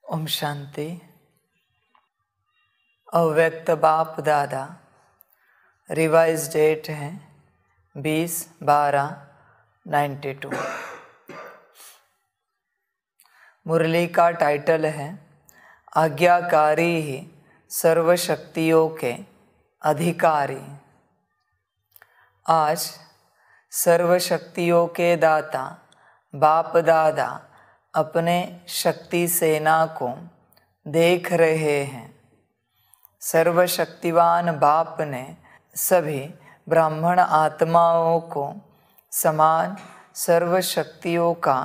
ओम शांति। अव्यक्त बाप दादा। रिवाइज डेट है 20/12/92। मुरली का टाइटल है आज्ञाकारी ही सर्वशक्तियों के अधिकारी। आज सर्वशक्तियों के दाता बाप दादा अपने शक्ति सेना को देख रहे हैं। सर्वशक्तिवान बाप ने सभी ब्राह्मण आत्माओं को समान सर्वशक्तियों का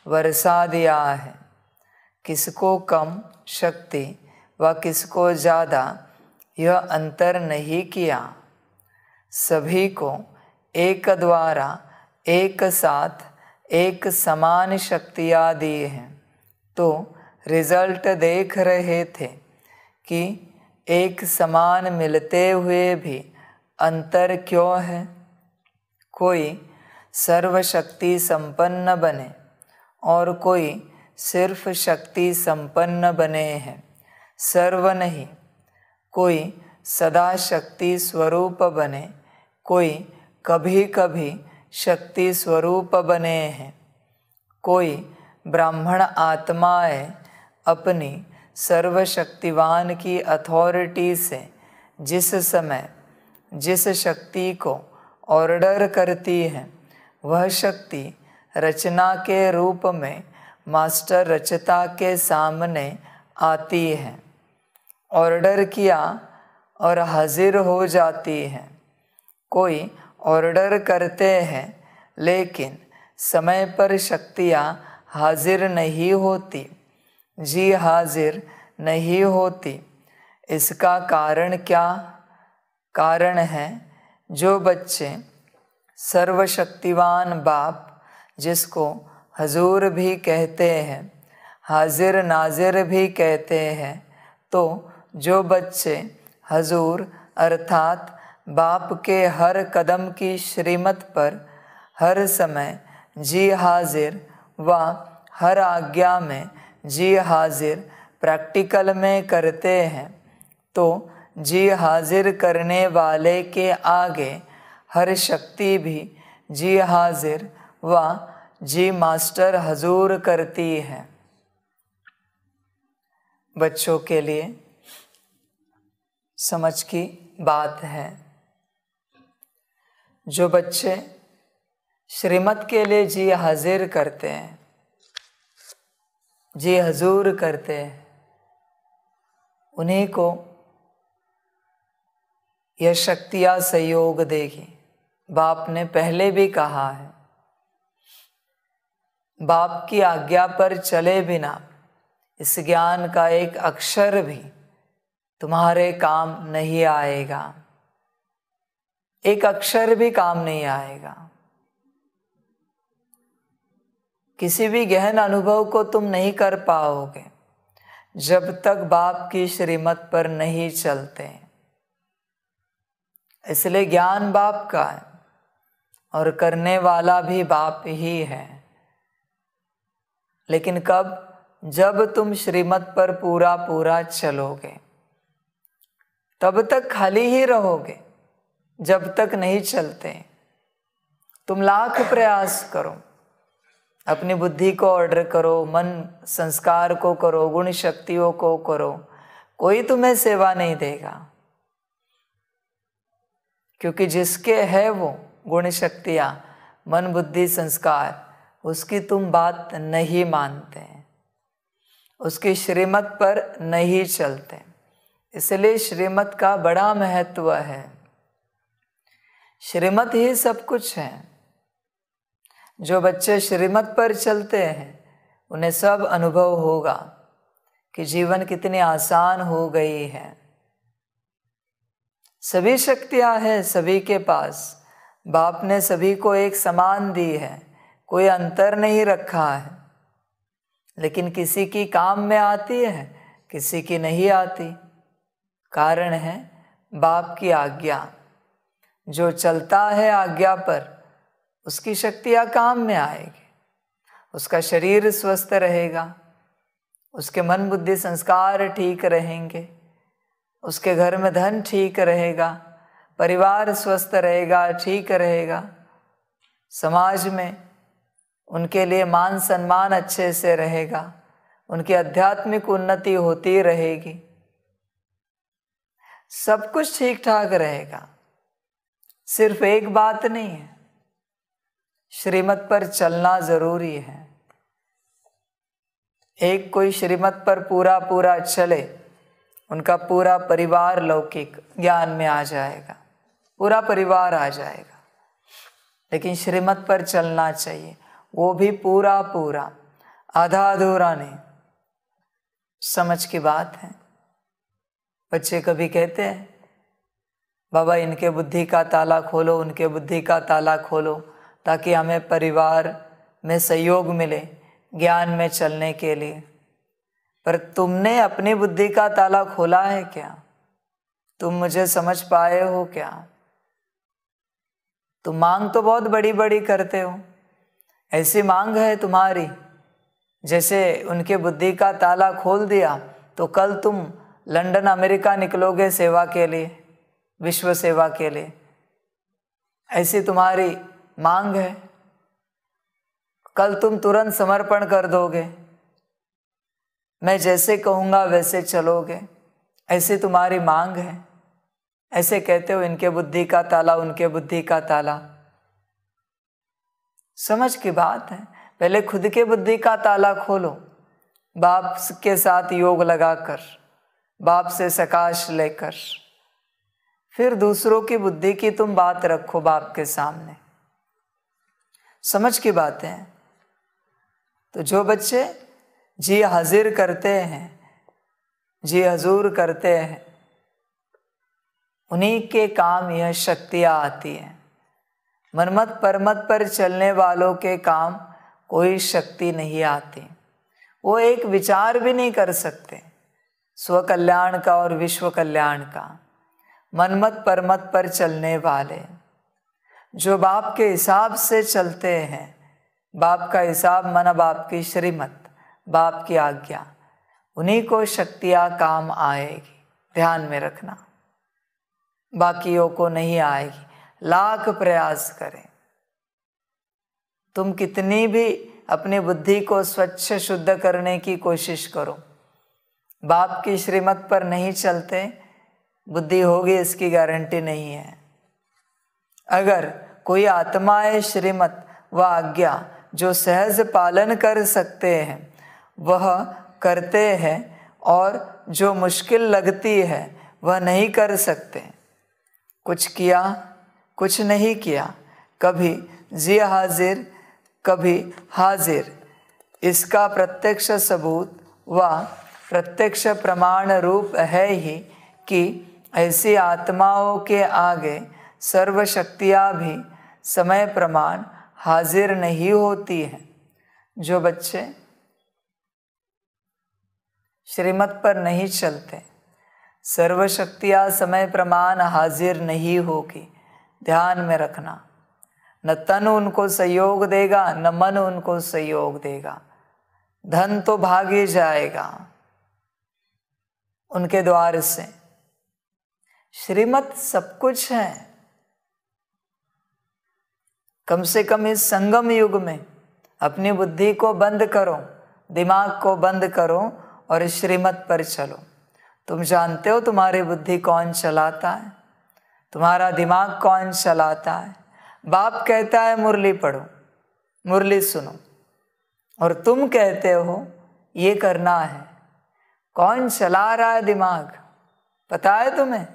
वर्षा दिया है। किसको कम शक्ति व किसको ज़्यादा यह अंतर नहीं किया। सभी को एक द्वारा एक साथ एक समान शक्तियाँ दी हैं। तो रिजल्ट देख रहे थे कि एक समान मिलते हुए भी अंतर क्यों है। कोई सर्वशक्ति संपन्न बने और कोई सिर्फ शक्ति संपन्न बने हैं, सर्व नहीं। कोई सदा शक्ति स्वरूप बने, कोई कभी कभी शक्ति स्वरूप बने हैं। कोई ब्राह्मण आत्माएं अपनी सर्वशक्तिवान की अथॉरिटी से जिस समय जिस शक्ति को ऑर्डर करती हैं, वह शक्ति रचना के रूप में मास्टर रचता के सामने आती है। ऑर्डर किया और हाजिर हो जाती है। कोई ऑर्डर करते हैं लेकिन समय पर शक्तियाँ हाजिर नहीं होती, जी हाजिर नहीं होती। इसका कारण क्या? कारण है जो बच्चे सर्वशक्तिवान बाप, जिसको हजूर भी कहते हैं, हाजिर नाजिर भी कहते हैं, तो जो बच्चे हजूर अर्थात बाप के हर कदम की श्रीमत पर हर समय जी हाजिर व हर आज्ञा में जी हाजिर प्रैक्टिकल में करते हैं, तो जी हाजिर करने वाले के आगे हर शक्ति भी जी हाजिर व जी मास्टर हजूर करती है। बच्चों के लिए समझ की बात है। जो बच्चे श्रीमत के लिए जी हाजिर करते हैं, जी हजूर करते हैं, उन्हीं को यह शक्तियाँ सहयोग देगी। बाप ने पहले भी कहा है, बाप की आज्ञा पर चले बिना इस ज्ञान का एक अक्षर भी तुम्हारे काम नहीं आएगा। एक अक्षर भी काम नहीं आएगा। किसी भी गहन अनुभव को तुम नहीं कर पाओगे जब तक बाप की श्रीमत पर नहीं चलते। इसलिए ज्ञान बाप का है और करने वाला भी बाप ही है। लेकिन कब? जब तुम श्रीमत पर पूरा पूरा चलोगे। तब तक खाली ही रहोगे जब तक नहीं चलते। तुम लाख प्रयास करो, अपनी बुद्धि को ऑर्डर करो, मन संस्कार को करो, गुण शक्तियों को करो, कोई तुम्हें सेवा नहीं देगा। क्योंकि जिसके है वो गुण शक्तियाँ, मन बुद्धि संस्कार, उसकी तुम बात नहीं मानते, उसकी श्रीमत पर नहीं चलते। इसलिए श्रीमत का बड़ा महत्व है। श्रीमत ही सब कुछ है। जो बच्चे श्रीमत पर चलते हैं उन्हें सब अनुभव होगा कि जीवन कितनी आसान हो गई है। सभी शक्तियां हैं सभी के पास। बाप ने सभी को एक समान दी है, कोई अंतर नहीं रखा है। लेकिन किसी की काम में आती है, किसी की नहीं आती। कारण है बाप की आज्ञा। जो चलता है आज्ञा पर, उसकी शक्तियाँ काम में आएगी, उसका शरीर स्वस्थ रहेगा, उसके मन बुद्धि संस्कार ठीक रहेंगे, उसके घर में धन ठीक रहेगा, परिवार स्वस्थ रहेगा, ठीक रहेगा, समाज में उनके लिए मान सम्मान अच्छे से रहेगा, उनकी आध्यात्मिक उन्नति होती रहेगी, सब कुछ ठीक ठाक रहेगा। सिर्फ एक बात नहीं है, श्रीमत पर चलना जरूरी है। एक कोई श्रीमत पर पूरा पूरा चले, उनका पूरा परिवार लौकिक ज्ञान में आ जाएगा, पूरा परिवार आ जाएगा। लेकिन श्रीमत पर चलना चाहिए, वो भी पूरा पूरा, आधा अधूरा नहीं। समझ की बात है। बच्चे कभी कहते हैं, बाबा इनके बुद्धि का ताला खोलो, उनके बुद्धि का ताला खोलो, ताकि हमें परिवार में सहयोग मिले ज्ञान में चलने के लिए। पर तुमने अपनी बुद्धि का ताला खोला है क्या? तुम मुझे समझ पाए हो क्या? तुम मांग तो बहुत बड़ी बड़ी करते हो, ऐसी मांग है तुम्हारी जैसे उनके बुद्धि का ताला खोल दिया तो कल तुम लंदन अमेरिका निकलोगे सेवा के लिए, विश्व सेवा के लिए, ऐसी तुम्हारी मांग है। कल तुम तुरंत समर्पण कर दोगे, मैं जैसे कहूँगा वैसे चलोगे, ऐसी तुम्हारी मांग है। ऐसे कहते हो इनके बुद्धि का ताला, उनके बुद्धि का ताला। समझ की बात है। पहले खुद के बुद्धि का ताला खोलो, बाप के साथ योग लगाकर, बाप से सकाश लेकर, फिर दूसरों की बुद्धि की तुम बात रखो बाप के सामने। समझ की बातें हैं। तो जो बच्चे जी हाजिर करते हैं, जी हजूर करते हैं, उन्हीं के काम यह शक्तियाँ आती हैं। मनमत परमत पर चलने वालों के काम कोई शक्ति नहीं आती। वो एक विचार भी नहीं कर सकते स्व कल्याण का और विश्व कल्याण का। मनमत परमत पर चलने वाले जो बाप के हिसाब से चलते हैं, बाप का हिसाब माना बाप की श्रीमत, बाप की आज्ञा, उन्हीं को शक्तियाँ काम आएगी। ध्यान में रखना, बाकियों को नहीं आएगी। लाख प्रयास करें, तुम कितनी भी अपनी बुद्धि को स्वच्छ शुद्ध करने की कोशिश करो, बाप की श्रीमत पर नहीं चलते, बुद्धि होगी इसकी गारंटी नहीं है। अगर कोई आत्माएं श्रीमत व आज्ञा जो सहज पालन कर सकते हैं वह करते हैं, और जो मुश्किल लगती है वह नहीं कर सकते। कुछ किया, कुछ नहीं किया, कभी जी हाजिर कभी हाजिर, इसका प्रत्यक्ष सबूत व प्रत्यक्ष प्रमाण रूप है ही कि ऐसी आत्माओं के आगे सर्व शक्तियाँ भी समय प्रमाण हाजिर नहीं होती हैं। जो बच्चे श्रीमत पर नहीं चलते, सर्व शक्तियाँ समय प्रमाण हाजिर नहीं होगी। ध्यान में रखना, न तन उनको सहयोग देगा, न मन उनको सहयोग देगा। धन तो भाग ही जाएगा उनके द्वार से। श्रीमत सब कुछ है। कम से कम इस संगम युग में अपनी बुद्धि को बंद करो, दिमाग को बंद करो और इस श्रीमत पर चलो। तुम जानते हो तुम्हारी बुद्धि कौन चलाता है, तुम्हारा दिमाग कौन चलाता है। बाप कहता है मुरली पढ़ो, मुरली सुनो, और तुम कहते हो ये करना है। कौन चला रहा है दिमाग, पता है तुम्हें?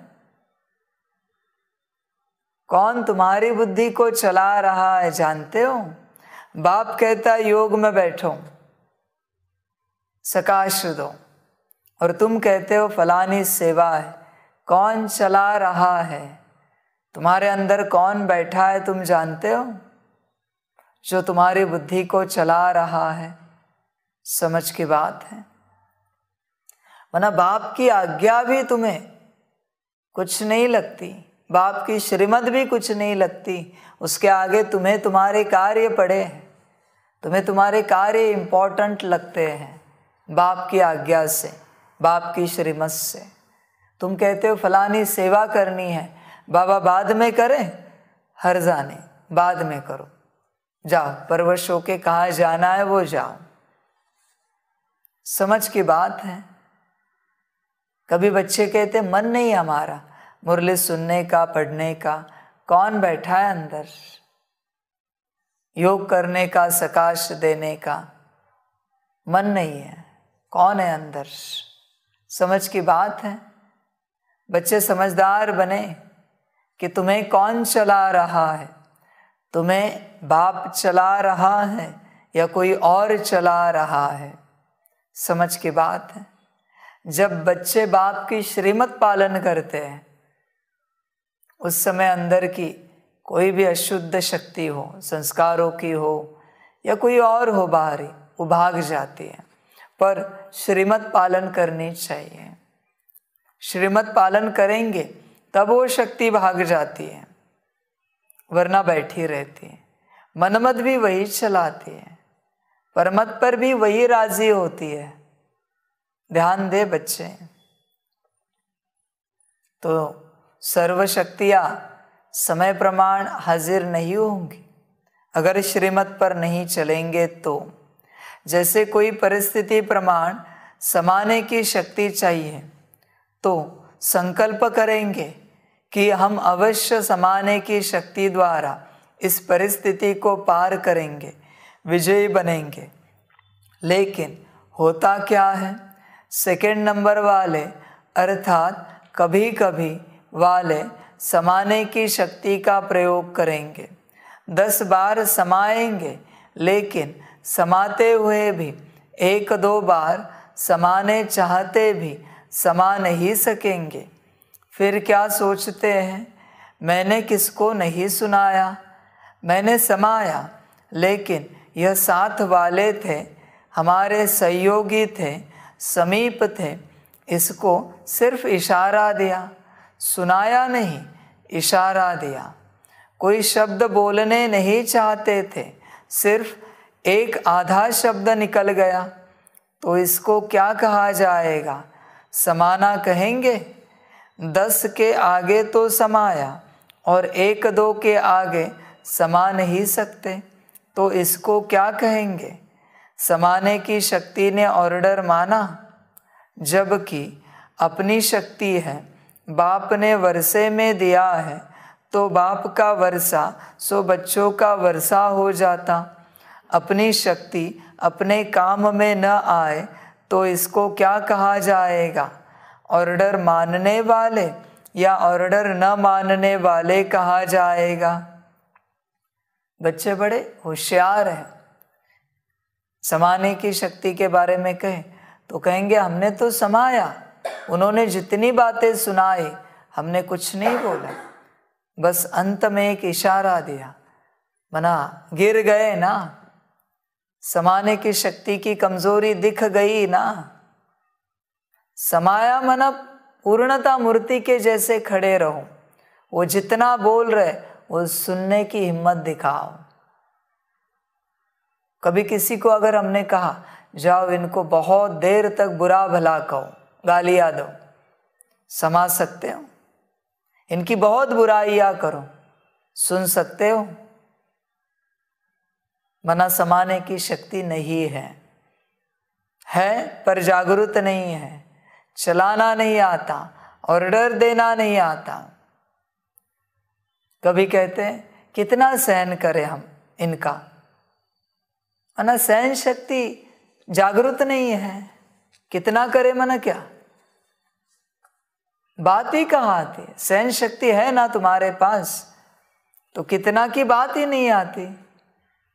कौन तुम्हारी बुद्धि को चला रहा है जानते हो? बाप कहता है योग में बैठो, सकाश दो, और तुम कहते हो फलानी सेवा है। कौन चला रहा है? तुम्हारे अंदर कौन बैठा है तुम जानते हो? जो तुम्हारी बुद्धि को चला रहा है। समझ की बात है। वरना बाप की आज्ञा भी तुम्हें कुछ नहीं लगती, बाप की श्रीमत भी कुछ नहीं लगती। उसके आगे तुम्हें तुम्हारे कार्य पड़े हैं, तुम्हें तुम्हारे कार्य इम्पोर्टेंट लगते हैं, बाप की आज्ञा से, बाप की श्रीमत से। तुम कहते हो फलानी सेवा करनी है, बाबा बाद में करें, हर जाने बाद में करो, जाओ परवश होके कहाँ जाना है वो जाओ। समझ की बात है। कभी बच्चे कहते मन नहीं हमारा मुरली सुनने का, पढ़ने का, कौन बैठा है अंदर, योग करने का, सकाश देने का मन नहीं है, कौन है अंदर। समझ की बात है। बच्चे समझदार बने कि तुम्हें कौन चला रहा है, तुम्हें बाप चला रहा है या कोई और चला रहा है। समझ की बात है। जब बच्चे बाप की श्रीमत पालन करते हैं उस समय अंदर की कोई भी अशुद्ध शक्ति हो, संस्कारों की हो या कोई और हो बाहरी, वो भाग जाती है। पर श्रीमत पालन करनी चाहिए। श्रीमत पालन करेंगे तब वो शक्ति भाग जाती है, वरना बैठी रहती है। मनमत भी वही चलाती है, परमत पर भी वही राजी होती है। ध्यान दे बच्चे। तो सर्व शक्तियाँ समय प्रमाण हाजिर नहीं होंगी अगर श्रीमत पर नहीं चलेंगे तो। जैसे कोई परिस्थिति प्रमाण समाने की शक्ति चाहिए तो संकल्प करेंगे कि हम अवश्य समाने की शक्ति द्वारा इस परिस्थिति को पार करेंगे, विजयी बनेंगे। लेकिन होता क्या है, सेकंड नंबर वाले अर्थात कभी कभी वाले समाने की शक्ति का प्रयोग करेंगे। 10 बार समाएंगे, लेकिन समाते हुए भी 1-2 बार समाने चाहते भी समा नहीं सकेंगे। फिर क्या सोचते हैं, मैंने किसको नहीं सुनाया, मैंने समाया, लेकिन यह साथ वाले थे, हमारे सहयोगी थे, समीप थे, इसको सिर्फ इशारा दिया, सुनाया नहीं, इशारा दिया। कोई शब्द बोलने नहीं चाहते थे, सिर्फ एक आधा शब्द निकल गया, तो इसको क्या कहा जाएगा, समाना कहेंगे। 10 के आगे तो समाया और 1-2 के आगे समा नहीं सकते, तो इसको क्या कहेंगे। समाने की शक्ति ने ऑर्डर माना, जबकि अपनी शक्ति है, बाप ने वर्षे में दिया है, तो बाप का वर्षा सो बच्चों का वर्षा हो जाता। अपनी शक्ति अपने काम में न आए तो इसको क्या कहा जाएगा, ऑर्डर मानने वाले या ऑर्डर न मानने वाले कहा जाएगा। बच्चे बड़े होशियार हैं। समाने की शक्ति के बारे में कहें तो कहेंगे हमने तो समाया, उन्होंने जितनी बातें सुनाई हमने कुछ नहीं बोला, बस अंत में एक इशारा दिया, मना गिर गए ना, समाने की शक्ति की कमजोरी दिख गई ना। समाया मना पूर्णता मूर्ति के जैसे खड़े रहो, वो जितना बोल रहे वो सुनने की हिम्मत दिखाओ। कभी किसी को अगर हमने कहा जाओ इनको बहुत देर तक बुरा भला कहो, गालियां दो, समा सकते हो? इनकी बहुत बुराइयां करो, सुन सकते हो? मना समाने की शक्ति नहीं है पर जागरूक नहीं है, चलाना नहीं आता, ऑर्डर देना नहीं आता। कभी कहते हैं कितना सहन करें हम इनका, मना सहन शक्ति जागरूक नहीं है, कितना करे मना क्या, बात ही कहाँ आती। सहन शक्ति है ना तुम्हारे पास तो कितना की बात ही नहीं आती।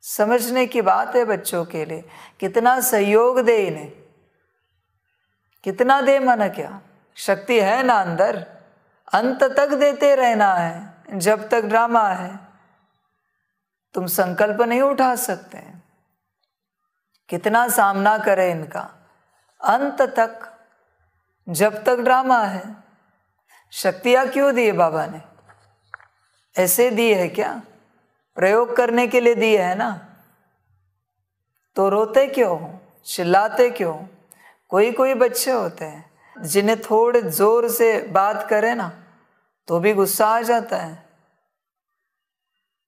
समझने की बात है बच्चों के लिए, कितना सहयोग दे इन्हें, कितना दे मना क्या, शक्ति है ना अंदर, अंत तक देते रहना है जब तक ड्रामा है। तुम संकल्प नहीं उठा सकते, कितना सामना करे इनका, अंत तक जब तक ड्रामा है। शक्तियां क्यों दी है बाबा ने, ऐसे दी है क्या, प्रयोग करने के लिए दी है ना। तो रोते क्यों हो, चिल्लाते क्यों, कोई कोई बच्चे होते हैं जिन्हें थोड़े जोर से बात करें ना तो भी गुस्सा आ जाता है।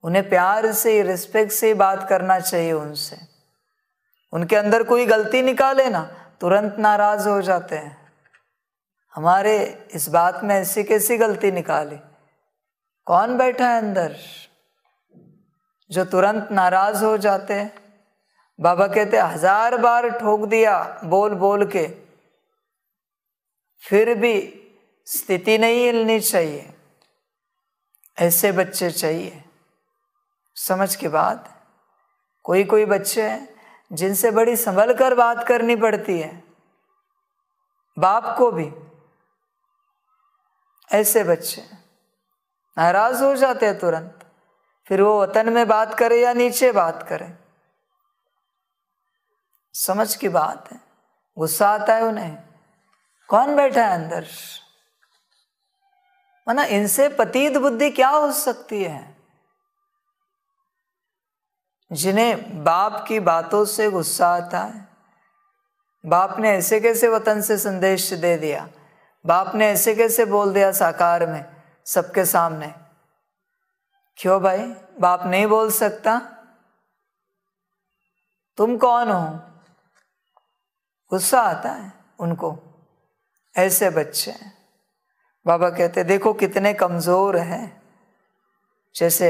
उन्हें प्यार से, रिस्पेक्ट से बात करना चाहिए उनसे। उनके अंदर कोई गलती निकाले ना तुरंत नाराज हो जाते हैं। हमारे इस बात में ऐसी कैसी गलती निकाली? कौन बैठा है अंदर जो तुरंत नाराज हो जाते हैं? बाबा कहते 1000 बार ठोक दिया बोल बोल के, फिर भी स्थिति नहीं हिलनी चाहिए। ऐसे बच्चे चाहिए। समझ की बात। कोई कोई बच्चे हैं जिनसे बड़ी संभल कर बात करनी पड़ती है, बाप को भी। ऐसे बच्चे नाराज हो जाते हैं तुरंत, फिर वो वतन में बात करे या नीचे बात करे। समझ की बात है। गुस्सा आता है उन्हें। कौन बैठा है अंदर? माना इनसे पतित बुद्धि क्या हो सकती है? जिन्हें बाप की बातों से गुस्सा आता है। बाप ने ऐसे कैसे वतन से संदेश दे दिया, बाप ने ऐसे कैसे बोल दिया साकार में सबके सामने। क्यों भाई, बाप नहीं बोल सकता? तुम कौन हो? गुस्सा आता है उनको। ऐसे बच्चे हैं। बाबा कहते देखो कितने कमजोर हैं। जैसे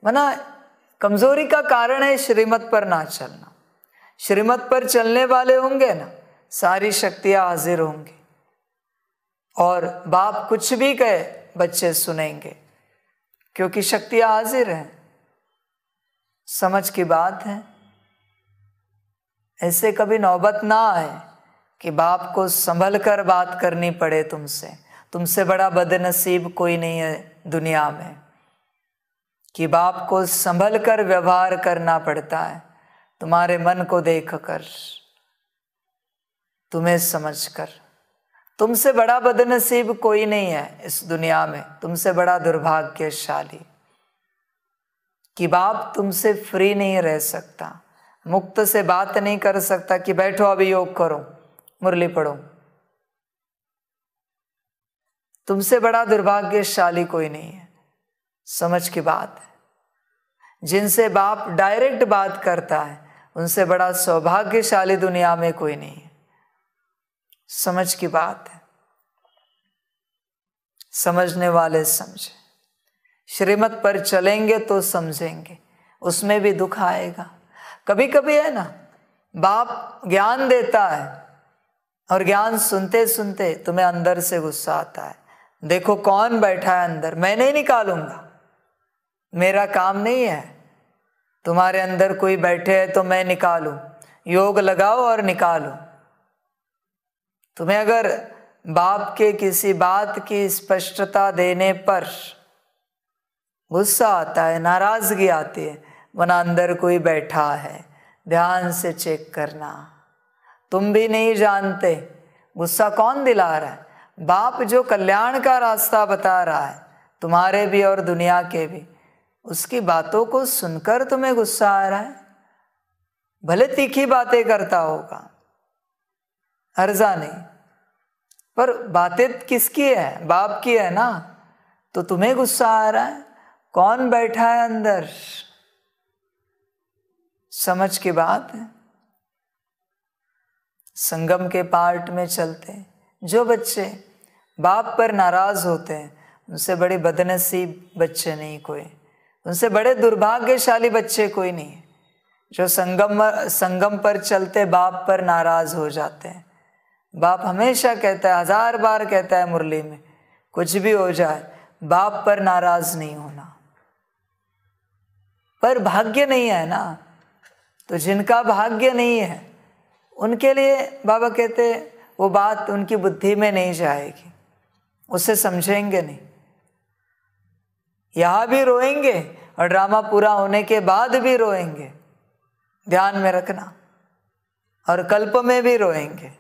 माना कमजोरी का कारण है श्रीमत पर ना चलना। श्रीमत पर चलने वाले होंगे ना, सारी शक्तियां हाजिर होंगी और बाप कुछ भी कहे बच्चे सुनेंगे, क्योंकि शक्तियां हाजिर हैं। समझ की बात है। ऐसे कभी नौबत ना आए कि बाप को संभल कर बात करनी पड़े तुमसे। तुमसे बड़ा बदनसीब कोई नहीं है दुनिया में कि बाप को संभल कर व्यवहार करना पड़ता है। तुम्हारे मन को देखकर, तुम्हें समझकर। तुमसे बड़ा बदनसीब कोई नहीं है इस दुनिया में, तुमसे बड़ा दुर्भाग्यशाली कि बाप तुमसे फ्री नहीं रह सकता, मुक्त से बात नहीं कर सकता कि बैठो अभी योग करो, मुरली पढ़ो। तुमसे बड़ा दुर्भाग्यशाली कोई नहीं है। समझ की बात है। जिनसे बाप डायरेक्ट बात करता है उनसे बड़ा सौभाग्यशाली दुनिया में कोई नहीं है। समझ की बात है। समझने वाले समझे। श्रीमत पर चलेंगे तो समझेंगे। उसमें भी दुख आएगा। कभी कभी है ना, बाप ज्ञान देता है और ज्ञान सुनते सुनते तुम्हें अंदर से गुस्सा आता है। देखो कौन बैठा है अंदर, मैं नहीं निकालूंगा, मेरा काम नहीं है। तुम्हारे अंदर कोई बैठे है तो मैं निकालूं। योग लगाओ और निकालो। तुम्हें अगर बाप के किसी बात की स्पष्टता देने पर गुस्सा आता है, नाराजगी आती है, वरना अंदर कोई बैठा है, ध्यान से चेक करना। तुम भी नहीं जानते गुस्सा कौन दिला रहा है। बाप जो कल्याण का रास्ता बता रहा है, तुम्हारे भी और दुनिया के भी, उसकी बातों को सुनकर तुम्हें गुस्सा आ रहा है। भले तीखी बातें करता होगा, अर्जा नहीं, पर बातें किसकी है? बाप की है ना। तो तुम्हें गुस्सा आ रहा है। कौन बैठा है अंदर? समझ की बात है। संगम के पार्ट में चलते जो बच्चे बाप पर नाराज होते हैं, उनसे बड़े बदनसीब बच्चे नहीं कोई, उनसे बड़े दुर्भाग्यशाली बच्चे कोई नहीं, जो संगम पर चलते बाप पर नाराज हो जाते हैं। बाप हमेशा कहता है, 1000 बार कहता है मुरली में, कुछ भी हो जाए बाप पर नाराज नहीं होना। पर भाग्य नहीं है ना, तो जिनका भाग्य नहीं है उनके लिए बाबा कहते वो बात उनकी बुद्धि में नहीं जाएगी, उसे समझेंगे नहीं। यहां भी रोएंगे और ड्रामा पूरा होने के बाद भी रोएंगे, ध्यान में रखना। और कल्प में भी रोएंगे,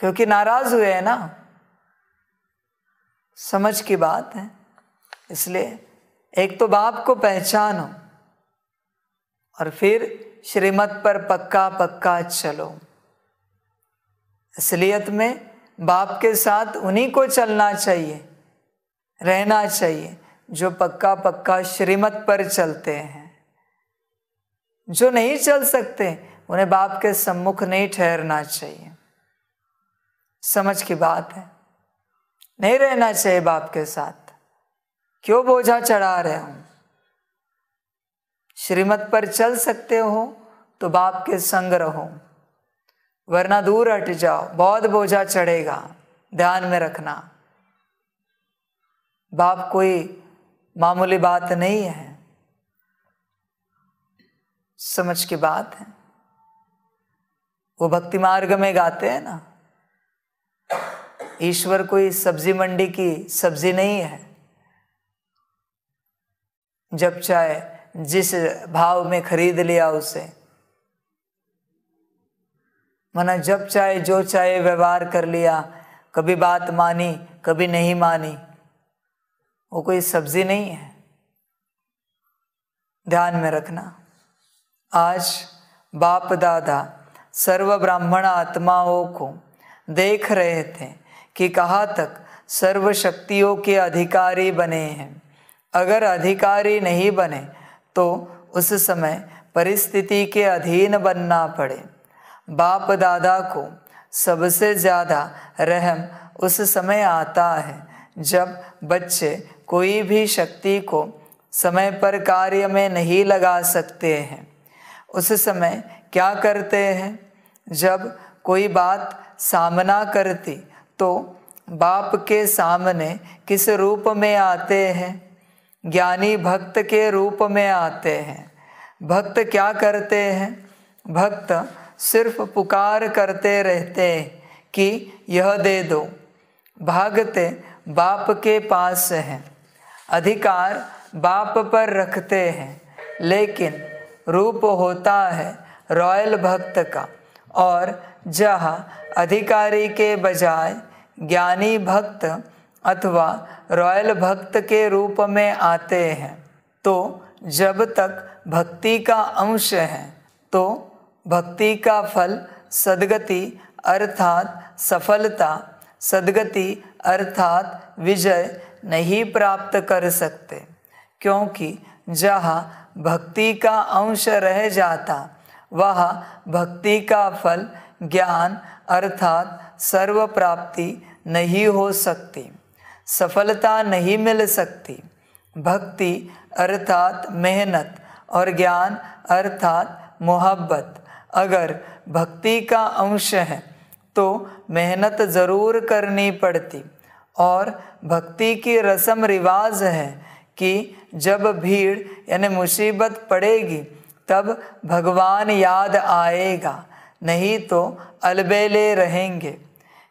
क्योंकि नाराज हुए हैं ना। समझ की बात है। इसलिए एक तो बाप को पहचानो और फिर श्रीमत पर पक्का पक्का चलो। असलियत में बाप के साथ उन्हीं को चलना चाहिए, रहना चाहिए जो पक्का पक्का श्रीमत पर चलते हैं। जो नहीं चल सकते उन्हें बाप के सम्मुख नहीं ठहरना चाहिए। समझ की बात है, नहीं रहना चाहिए बाप के साथ। क्यों बोझा चढ़ा रहे हो? श्रीमत पर चल सकते हो तो बाप के संग रहो, वरना दूर हट जाओ, बहुत बोझा चढ़ेगा। ध्यान में रखना, बाप कोई मामूली बात नहीं है। समझ की बात है। वो भक्ति मार्ग में गाते हैं ना, ईश्वर कोई सब्जी मंडी की सब्जी नहीं है, जब चाहे जिस भाव में खरीद लिया उसे, माना जब चाहे जो चाहे व्यवहार कर लिया, कभी बात मानी कभी नहीं मानी। वो कोई सब्जी नहीं है। ध्यान में रखना। आज बाप दादा सर्व ब्राह्मण आत्माओं को देख रहे थे कि कहाँ तक सर्व शक्तियों के अधिकारी बने हैं। अगर अधिकारी नहीं बने तो उस समय परिस्थिति के अधीन बनना पड़े। बाप दादा को सबसे ज़्यादा रहम उस समय आता है जब बच्चे कोई भी शक्ति को समय पर कार्य में नहीं लगा सकते हैं। उस समय क्या करते हैं? जब कोई बात सामना करती तो बाप के सामने किस रूप में आते हैं? ज्ञानी भक्त के रूप में आते हैं। भक्त क्या करते हैं? भक्त सिर्फ पुकार करते रहते हैं कि यह दे दो। भागते बाप के पास हैं, अधिकार बाप पर रखते हैं, लेकिन रूप होता है रॉयल भक्त का। और जहाँ अधिकारी के बजाय ज्ञानी भक्त अथवा रॉयल भक्त के रूप में आते हैं, तो जब तक भक्ति का अंश है तो भक्ति का फल सद्गति अर्थात सफलता, सद्गति अर्थात विजय नहीं प्राप्त कर सकते, क्योंकि जहाँ भक्ति का अंश रह जाता वहाँ भक्ति का फल ज्ञान अर्थात सर्व प्राप्ति नहीं हो सकती, सफलता नहीं मिल सकती। भक्ति अर्थात मेहनत और ज्ञान अर्थात मोहब्बत। अगर भक्ति का अंश है तो मेहनत ज़रूर करनी पड़ती। और भक्ति की रस्म रिवाज है कि जब भीड़ यानी मुसीबत पड़ेगी तब भगवान याद आएगा, नहीं तो अलबेले रहेंगे।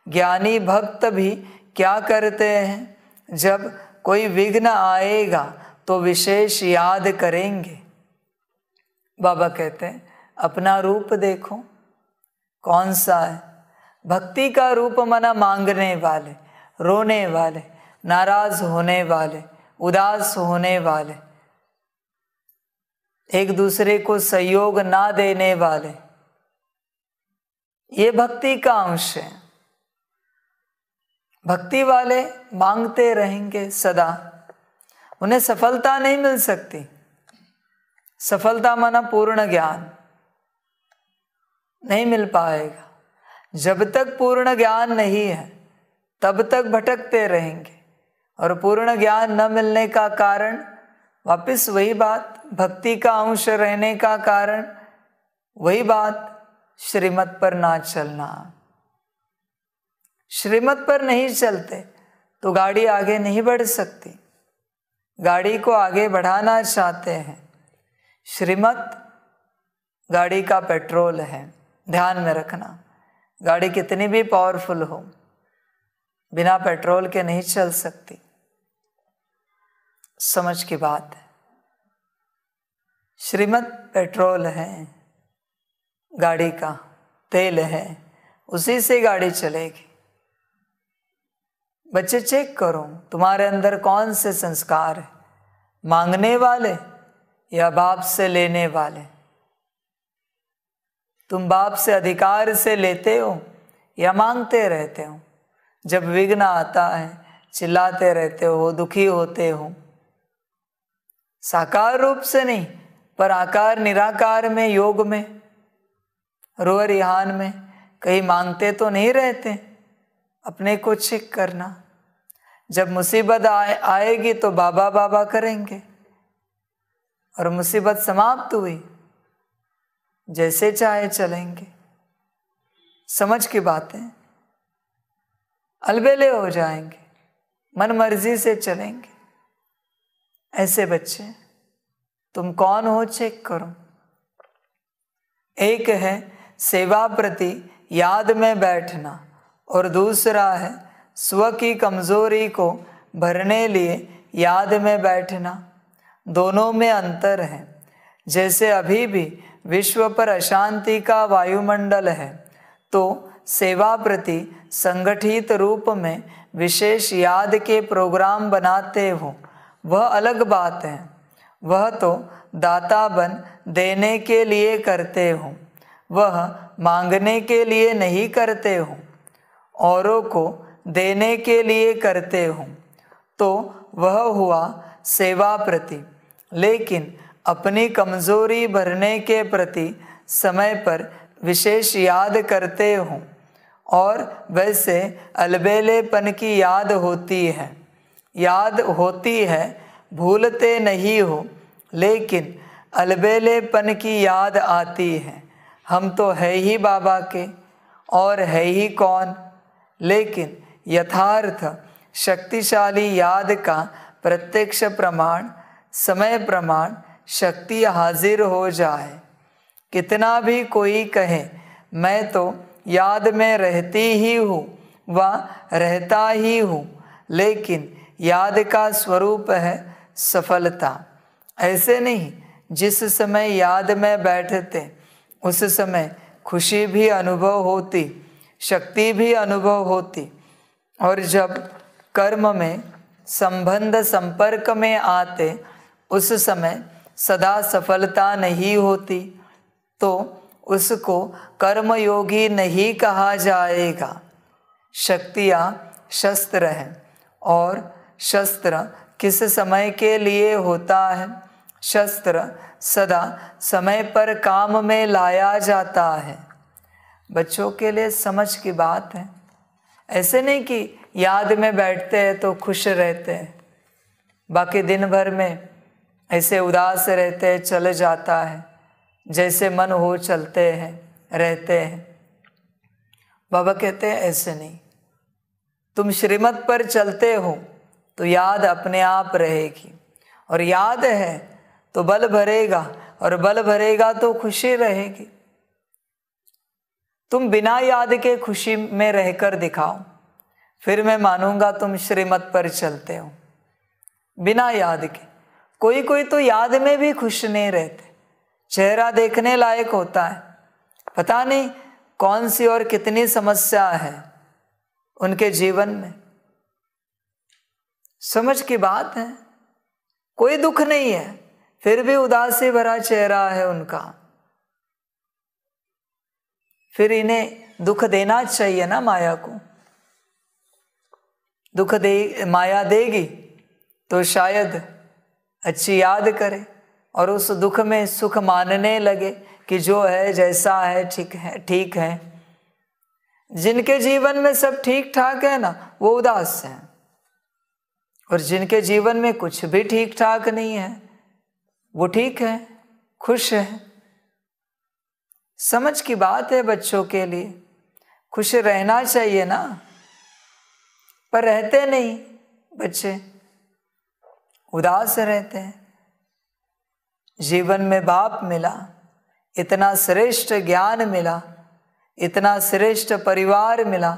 ज्ञानी भक्त भी क्या करते हैं? जब कोई विघ्न आएगा तो विशेष याद करेंगे। बाबा कहते हैं अपना रूप देखो कौन सा है। भक्ति का रूप माना मांगने वाले, रोने वाले, नाराज होने वाले, उदास होने वाले, एक दूसरे को सहयोग ना देने वाले, ये भक्ति का अंश है। भक्ति वाले मांगते रहेंगे सदा, उन्हें सफलता नहीं मिल सकती। सफलता माना पूर्ण ज्ञान नहीं मिल पाएगा। जब तक पूर्ण ज्ञान नहीं है तब तक भटकते रहेंगे। और पूर्ण ज्ञान न मिलने का कारण वापस वही बात, भक्ति का अंश रहने का कारण वही बात, श्रीमत पर ना चलना। श्रीमत पर नहीं चलते तो गाड़ी आगे नहीं बढ़ सकती। गाड़ी को आगे बढ़ाना चाहते हैं, श्रीमत गाड़ी का पेट्रोल है। ध्यान में रखना, गाड़ी कितनी भी पावरफुल हो बिना पेट्रोल के नहीं चल सकती। समझ की बात है। श्रीमत पेट्रोल है, गाड़ी का तेल है, उसी से गाड़ी चलेगी। बच्चे चेक करो तुम्हारे अंदर कौन से संस्कार है, मांगने वाले या बाप से लेने वाले। तुम बाप से अधिकार से लेते हो या मांगते रहते हो? जब विघ्न आता है चिल्लाते रहते हो, दुखी होते हो? साकार रूप से नहीं, पर आकार निराकार में, योग में, रोह रिहान में कहीं मांगते तो नहीं रहते। अपने को चेक करना। जब मुसीबत आएगी तो बाबा बाबा करेंगे, और मुसीबत समाप्त हुई जैसे चाहे चलेंगे। समझ की बातें, अलबेले हो जाएंगे, मन मर्जी से चलेंगे। ऐसे बच्चे, तुम कौन हो चेक करो। एक है सेवा प्रति याद में बैठना, और दूसरा है स्व की कमजोरी को भरने लिए याद में बैठना। दोनों में अंतर है। जैसे अभी भी विश्व पर अशांति का वायुमंडल है, तो सेवा प्रति संगठित रूप में विशेष याद के प्रोग्राम बनाते हो, वह अलग बात है। वह तो दाता बन देने के लिए करते हो, वह मांगने के लिए नहीं करते हो। औरों को देने के लिए करते हो, तो वह हुआ सेवा प्रति। लेकिन अपनी कमजोरी भरने के प्रति समय पर विशेष याद करते हो, और वैसे अलबेलेपन की याद होती है। याद होती है, भूलते नहीं हो, लेकिन अलबेलेपन की याद आती है। हम तो है ही बाबा के, और है ही कौन। लेकिन यथार्थ शक्तिशाली याद का प्रत्यक्ष प्रमाण, समय प्रमाण, शक्ति हाजिर हो जाए। कितना भी कोई कहे मैं तो याद में रहती ही हूँ व रहता ही हूँ, लेकिन याद का स्वरूप है सफलता। ऐसे नहीं, जिस समय याद में बैठते उस समय खुशी भी अनुभव होती, शक्ति भी अनुभव होती, और जब कर्म में संबंध संपर्क में आते उस समय सदा सफलता नहीं होती, तो उसको कर्मयोगी नहीं कहा जाएगा। शक्तियाँ शस्त्र हैं, और शस्त्र किस समय के लिए होता है? शस्त्र सदा समय पर काम में लाया जाता है। बच्चों के लिए समझ की बात है। ऐसे नहीं कि याद में बैठते हैं तो खुश रहते हैं, बाकी दिन भर में ऐसे उदास रहते हैं, चले जाता है, जैसे मन हो चलते हैं, रहते हैं। बाबा कहते हैं ऐसे नहीं, तुम श्रीमत पर चलते हो तो याद अपने आप रहेगी, और याद है तो बल भरेगा, और बल भरेगा तो खुशी रहेगी। तुम बिना याद के खुशी में रहकर दिखाओ, फिर मैं मानूंगा तुम श्रीमत पर चलते हो। बिना याद के कोई कोई तो याद में भी खुश नहीं रहते, चेहरा देखने लायक होता है, पता नहीं कौन सी और कितनी समस्या है उनके जीवन में। समझ की बात है, कोई दुख नहीं है, फिर भी उदासी भरा चेहरा है उनका। फिर इन्हें दुख देना चाहिए ना माया को। दुख दे, माया देगी तो शायद अच्छी याद करे, और उस दुख में सुख मानने लगे कि जो है जैसा है ठीक है। जिनके जीवन में सब ठीक ठाक है ना, वो उदास हैं, और जिनके जीवन में कुछ भी ठीक ठाक नहीं है वो ठीक है, खुश है। समझ की बात है बच्चों के लिए। खुश रहना चाहिए ना, पर रहते नहीं बच्चे, उदास रहते हैं। जीवन में बाप मिला, इतना श्रेष्ठ ज्ञान मिला, इतना श्रेष्ठ परिवार मिला,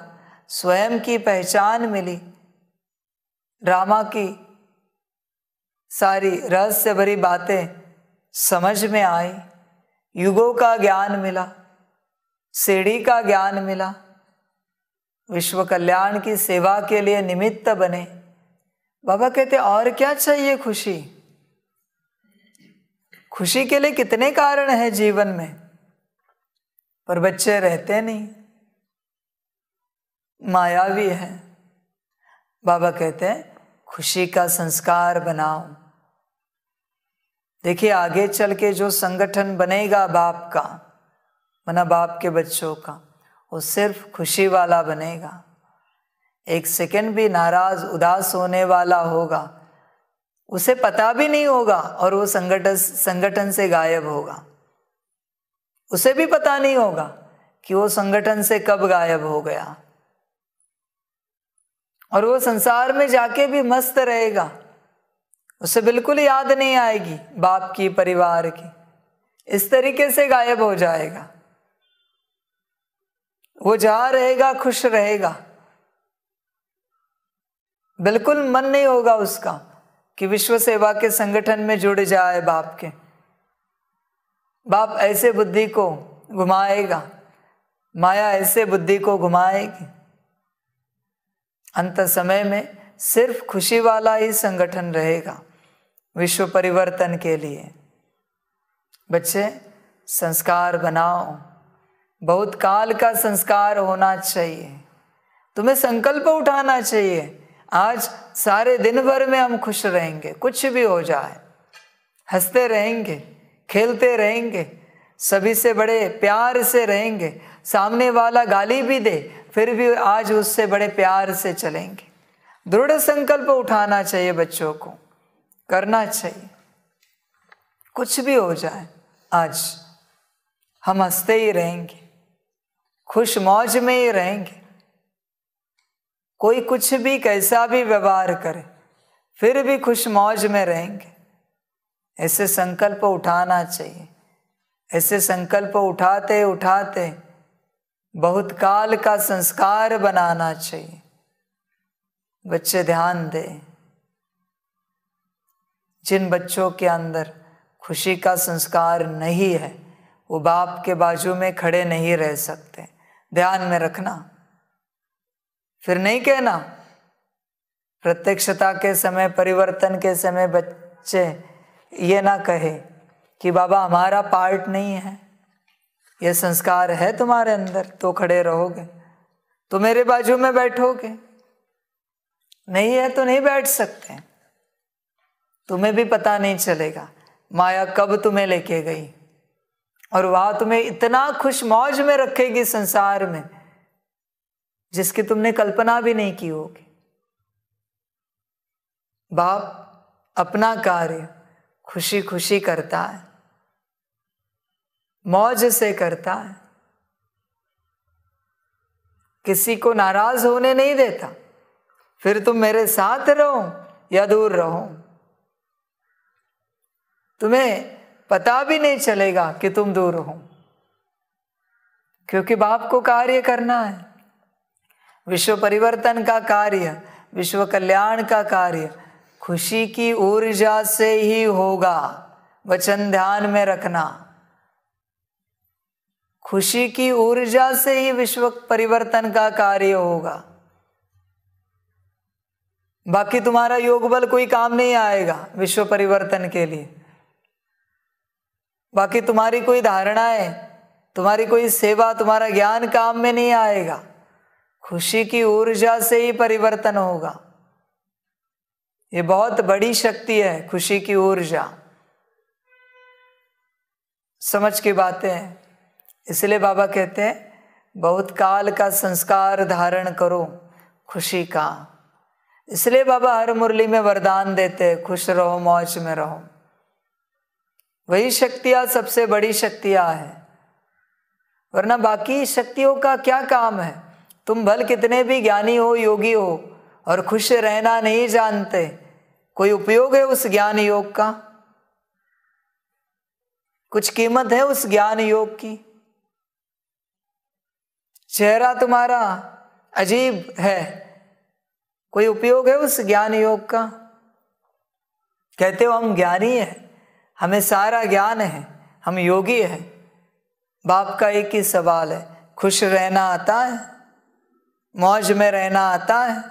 स्वयं की पहचान मिली, रामा की सारी रहस्य भरी बातें समझ में आई, युगों का ज्ञान मिला, सीढ़ी का ज्ञान मिला, विश्व कल्याण की सेवा के लिए निमित्त बने। बाबा कहते और क्या चाहिए? खुशी। खुशी के लिए कितने कारण हैं जीवन में, पर बच्चे रहते नहीं। मायावी है। बाबा कहते हैं खुशी का संस्कार बनाओ। देखिए आगे चल के जो संगठन बनेगा बाप का, माना बाप के बच्चों का, वो सिर्फ खुशी वाला बनेगा। एक सेकंड भी नाराज उदास होने वाला होगा, उसे पता भी नहीं होगा और वो संगठन से गायब होगा। उसे भी पता नहीं होगा कि वो संगठन से कब गायब हो गया, और वो संसार में जाके भी मस्त रहेगा। उसे बिल्कुल याद नहीं आएगी बाप की, परिवार की। इस तरीके से गायब हो जाएगा। वो जहाँ रहेगा खुश रहेगा। बिल्कुल मन नहीं होगा उसका कि विश्व सेवा के संगठन में जुड़ जाए बाप के। बाप ऐसे बुद्धि को घुमाएगा, माया ऐसे बुद्धि को घुमाएगी। अंत समय में सिर्फ खुशी वाला ही संगठन रहेगा विश्व परिवर्तन के लिए। बच्चे संस्कार बनाओ, बहुत काल का संस्कार होना चाहिए। तुम्हें संकल्प उठाना चाहिए, आज सारे दिन भर में हम खुश रहेंगे, कुछ भी हो जाए, हंसते रहेंगे, खेलते रहेंगे, सभी से बड़े प्यार से रहेंगे। सामने वाला गाली भी दे फिर भी आज उससे बड़े प्यार से चलेंगे। दृढ़ संकल्प उठाना चाहिए बच्चों को, करना चाहिए। कुछ भी हो जाए आज हम हंसते ही रहेंगे, खुश मौज में ही रहेंगे। कोई कुछ भी कैसा भी व्यवहार करे फिर भी खुश मौज में रहेंगे। ऐसे संकल्प उठाना चाहिए। ऐसे संकल्प उठाते उठाते बहुत काल का संस्कार बनाना चाहिए। बच्चे ध्यान दें, जिन बच्चों के अंदर खुशी का संस्कार नहीं है वो बाप के बाजू में खड़े नहीं रह सकते। ध्यान में रखना। फिर नहीं कहना प्रत्यक्षता के समय, परिवर्तन के समय बच्चे ये ना कहे कि बाबा हमारा पार्ट नहीं है। ये संस्कार है तुम्हारे अंदर तो खड़े रहोगे, तो मेरे बाजू में बैठोगे। नहीं है तो नहीं बैठ सकते। तुम्हें भी पता नहीं चलेगा माया कब तुम्हें लेके गई, और वहां तुम्हें इतना खुश मौज में रखेगी संसार में जिसकी तुमने कल्पना भी नहीं की होगी। बाप अपना कार्य खुशी खुशी करता है, मौज से करता है, किसी को नाराज होने नहीं देता। फिर तुम मेरे साथ रहो या दूर रहो, तुम्हें पता भी नहीं चलेगा कि तुम दूर हो, क्योंकि बाप को कार्य करना है। विश्व परिवर्तन का कार्य, विश्व कल्याण का कार्य खुशी की ऊर्जा से ही होगा। वचन ध्यान में रखना, खुशी की ऊर्जा से ही विश्व परिवर्तन का कार्य होगा। बाकी तुम्हारा योग बल कोई काम नहीं आएगा विश्व परिवर्तन के लिए। बाकी तुम्हारी कोई धारणाएं, तुम्हारी कोई सेवा, तुम्हारा ज्ञान काम में नहीं आएगा। खुशी की ऊर्जा से ही परिवर्तन होगा। ये बहुत बड़ी शक्ति है खुशी की ऊर्जा। समझ की बातें हैं। इसलिए बाबा कहते हैं बहुत काल का संस्कार धारण करो खुशी का। इसलिए बाबा हर मुरली में वरदान देते हैं खुश रहो, मौज में रहो। वही शक्तियां सबसे बड़ी शक्तियां हैं, वरना बाकी शक्तियों का क्या काम है। तुम भल कितने भी ज्ञानी हो, योगी हो, और खुश रहना नहीं जानते, कोई उपयोग है उस ज्ञान योग का? कुछ कीमत है उस ज्ञान योग की? चेहरा तुम्हारा अजीब है, कोई उपयोग है उस ज्ञान योग का? कहते हो हम ज्ञानी है, हमें सारा ज्ञान है, हम योगी है। बाप का एक ही सवाल है, खुश रहना आता है? मौज में रहना आता है?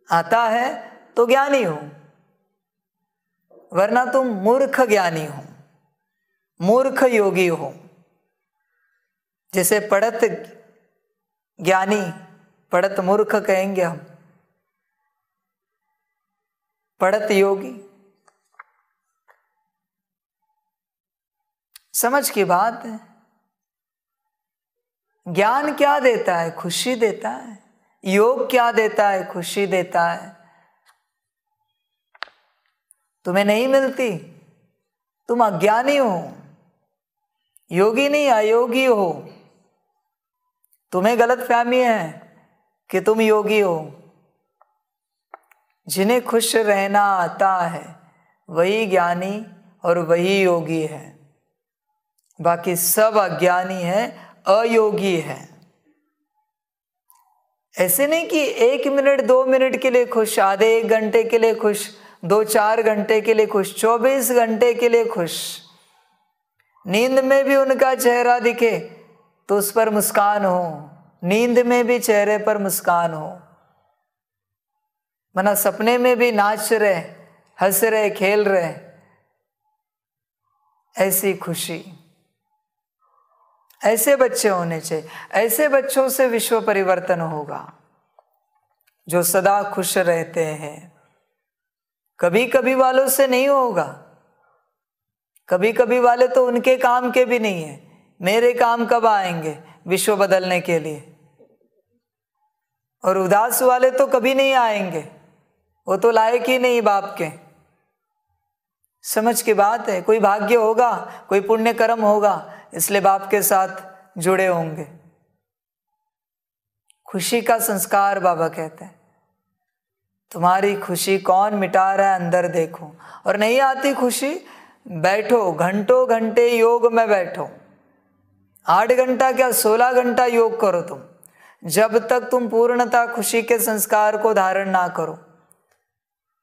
आता है तो ज्ञानी हो, वरना तुम मूर्ख ज्ञानी हो, मूर्ख योगी हो। जिसे पढ़त ज्ञानी, पढ़त मूर्ख कहेंगे हम, पढ़त योगी। समझ की बात है। ज्ञान क्या देता है? खुशी देता है। योग क्या देता है? खुशी देता है। तुम्हें नहीं मिलती, तुम अज्ञानी हो, योगी नहीं अयोगी हो। तुम्हें गलतफहमी है कि तुम योगी हो। जिन्हें खुश रहना आता है वही ज्ञानी और वही योगी है, बाकी सब अज्ञानी है, अयोगी है। ऐसे नहीं कि 1 मिनट 2 मिनट के लिए खुश, आधे 1 घंटे के लिए खुश, 2-4 घंटे के लिए खुश, 24 घंटे के लिए खुश। नींद में भी उनका चेहरा दिखे तो उस पर मुस्कान हो, नींद में भी चेहरे पर मुस्कान हो, मना सपने में भी नाच रहे, हंस रहे, खेल रहे, ऐसी खुशी। ऐसे बच्चे होने चाहिए। ऐसे बच्चों से विश्व परिवर्तन होगा, जो सदा खुश रहते हैं। कभी कभी वालों से नहीं होगा। कभी कभी वाले तो उनके काम के भी नहीं है। मेरे काम कब आएंगे विश्व बदलने के लिए? और उदास वाले तो कभी नहीं आएंगे, वो तो लायक ही नहीं बाप के। समझ की बात है। कोई भाग्य होगा, कोई पुण्य कर्म होगा, इसलिए बाप के साथ जुड़े होंगे। खुशी का संस्कार बाबा कहते हैं, तुम्हारी खुशी कौन मिटा रहा है, अंदर देखो। और नहीं आती खुशी, बैठो, घंटों घंटे योग में बैठो। 8 घंटा क्या 16 घंटा योग करो तुम, जब तक तुम पूर्णता खुशी के संस्कार को धारण ना करो।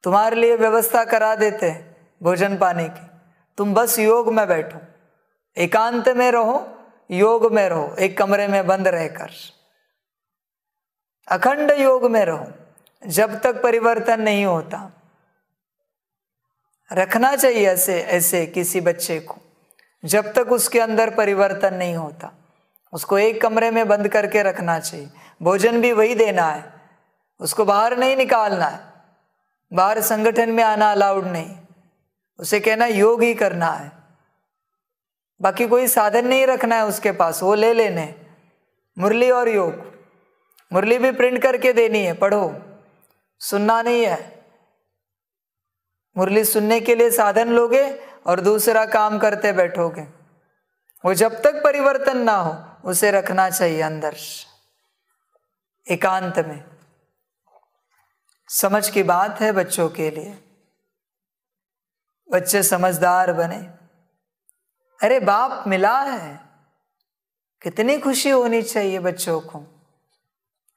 तुम्हारे लिए व्यवस्था करा देते हैं भोजन पानी की, तुम बस योग में बैठो, एकांत में रहो, योग में रहो, एक कमरे में बंद रहकर अखंड योग में रहो, जब तक परिवर्तन नहीं होता। रखना चाहिए ऐसे ऐसे किसी बच्चे को, जब तक उसके अंदर परिवर्तन नहीं होता उसको एक कमरे में बंद करके रखना चाहिए। भोजन भी वही देना है, उसको बाहर नहीं निकालना है, बाहर संगठन में आना अलाउड नहीं, उसे कहना योग ही करना है। बाकी कोई साधन नहीं रखना है उसके पास, वो ले लेने मुरली और योग। मुरली भी प्रिंट करके देनी है, पढ़ो, सुनना नहीं है। मुरली सुनने के लिए साधन लोगे और दूसरा काम करते बैठोगे। वो जब तक परिवर्तन ना हो उसे रखना चाहिए अंदर एकांत में। समझ की बात है बच्चों के लिए। बच्चे समझदार बने। अरे बाप मिला है, कितनी खुशी होनी चाहिए बच्चों को,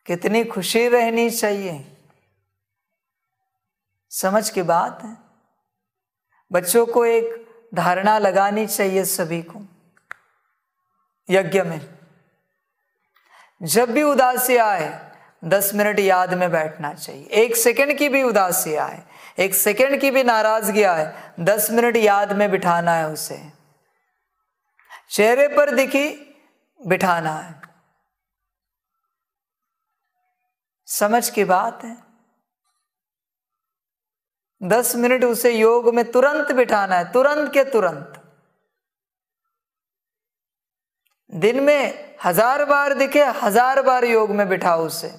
कितनी खुशी रहनी चाहिए। समझ की बात है। बच्चों को एक धारणा लगानी चाहिए सभी को। यज्ञ में जब भी उदासी आए 10 मिनट याद में बैठना चाहिए। 1 सेकंड की भी उदासी आए, 1 सेकंड की भी नाराजगी आए, 10 मिनट याद में बिठाना है उसे। चेहरे पर दिखी बिठाना है। समझ की बात है। 10 मिनट उसे योग में तुरंत बिठाना है, तुरंत के तुरंत। दिन में 1000 बार दिखे, 1000 बार योग में बिठाओ उसे।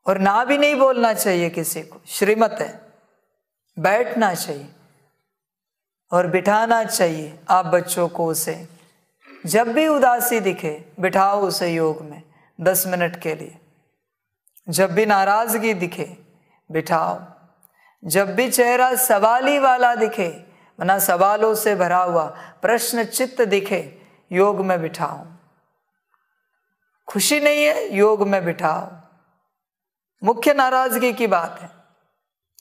और ना भी नहीं बोलना चाहिए किसी को, श्रीमत है। बैठना चाहिए और बिठाना चाहिए आप बच्चों को उसे। जब भी उदासी दिखे बिठाओ उसे योग में 10 मिनट के लिए। जब भी नाराजगी दिखे बिठाओ। जब भी चेहरा सवाली वाला दिखे, मना सवालों से भरा हुआ प्रश्न चित्त दिखे, योग में बिठाओ। खुशी नहीं है, योग में बिठाओ। मुख्य नाराजगी की बात है।